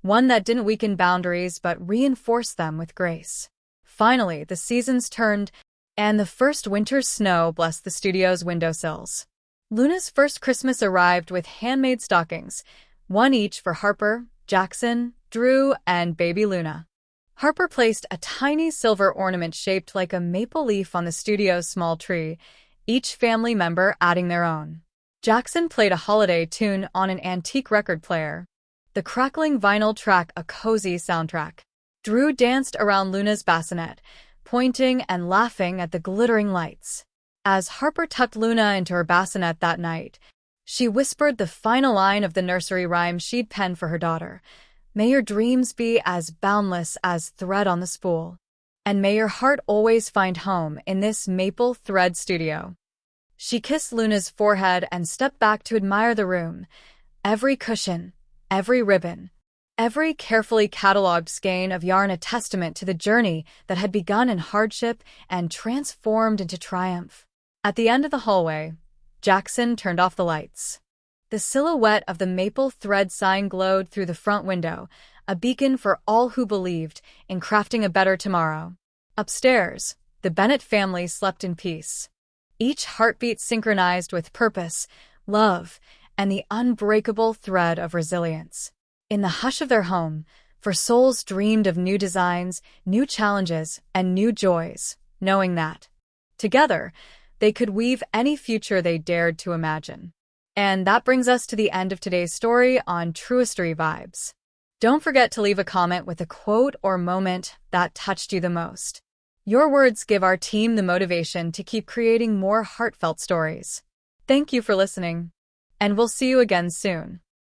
one that didn't weaken boundaries but reinforced them with grace. Finally, the seasons turned, and the first winter's snow blessed the studio's windowsills. Luna's first Christmas arrived with handmade stockings, one each for Harper, Jackson, Drew, and baby Luna. Harper placed a tiny silver ornament shaped like a maple leaf on the studio's small tree, each family member adding their own. Jackson played a holiday tune on an antique record player, the crackling vinyl track a cozy soundtrack. Drew danced around Luna's bassinet, pointing and laughing at the glittering lights. As Harper tucked Luna into her bassinet that night, she whispered the final line of the nursery rhyme she'd penned for her daughter. "May your dreams be as boundless as thread on the spool. And may your heart always find home in this Maple Thread Studio." She kissed Luna's forehead and stepped back to admire the room. Every cushion, every ribbon, every carefully cataloged skein of yarn a testament to the journey that had begun in hardship and transformed into triumph. At the end of the hallway, Jackson turned off the lights. The silhouette of the maple thread sign glowed through the front window, a beacon for all who believed in crafting a better tomorrow. Upstairs, the Bennett family slept in peace, each heartbeat synchronized with purpose, love, and the unbreakable thread of resilience. In the hush of their home, for souls dreamed of new designs, new challenges, and new joys, knowing that, together, they could weave any future they dared to imagine. And that brings us to the end of today's story on Truistory Vibes. Don't forget to leave a comment with a quote or moment that touched you the most. Your words give our team the motivation to keep creating more heartfelt stories. Thank you for listening, and we'll see you again soon.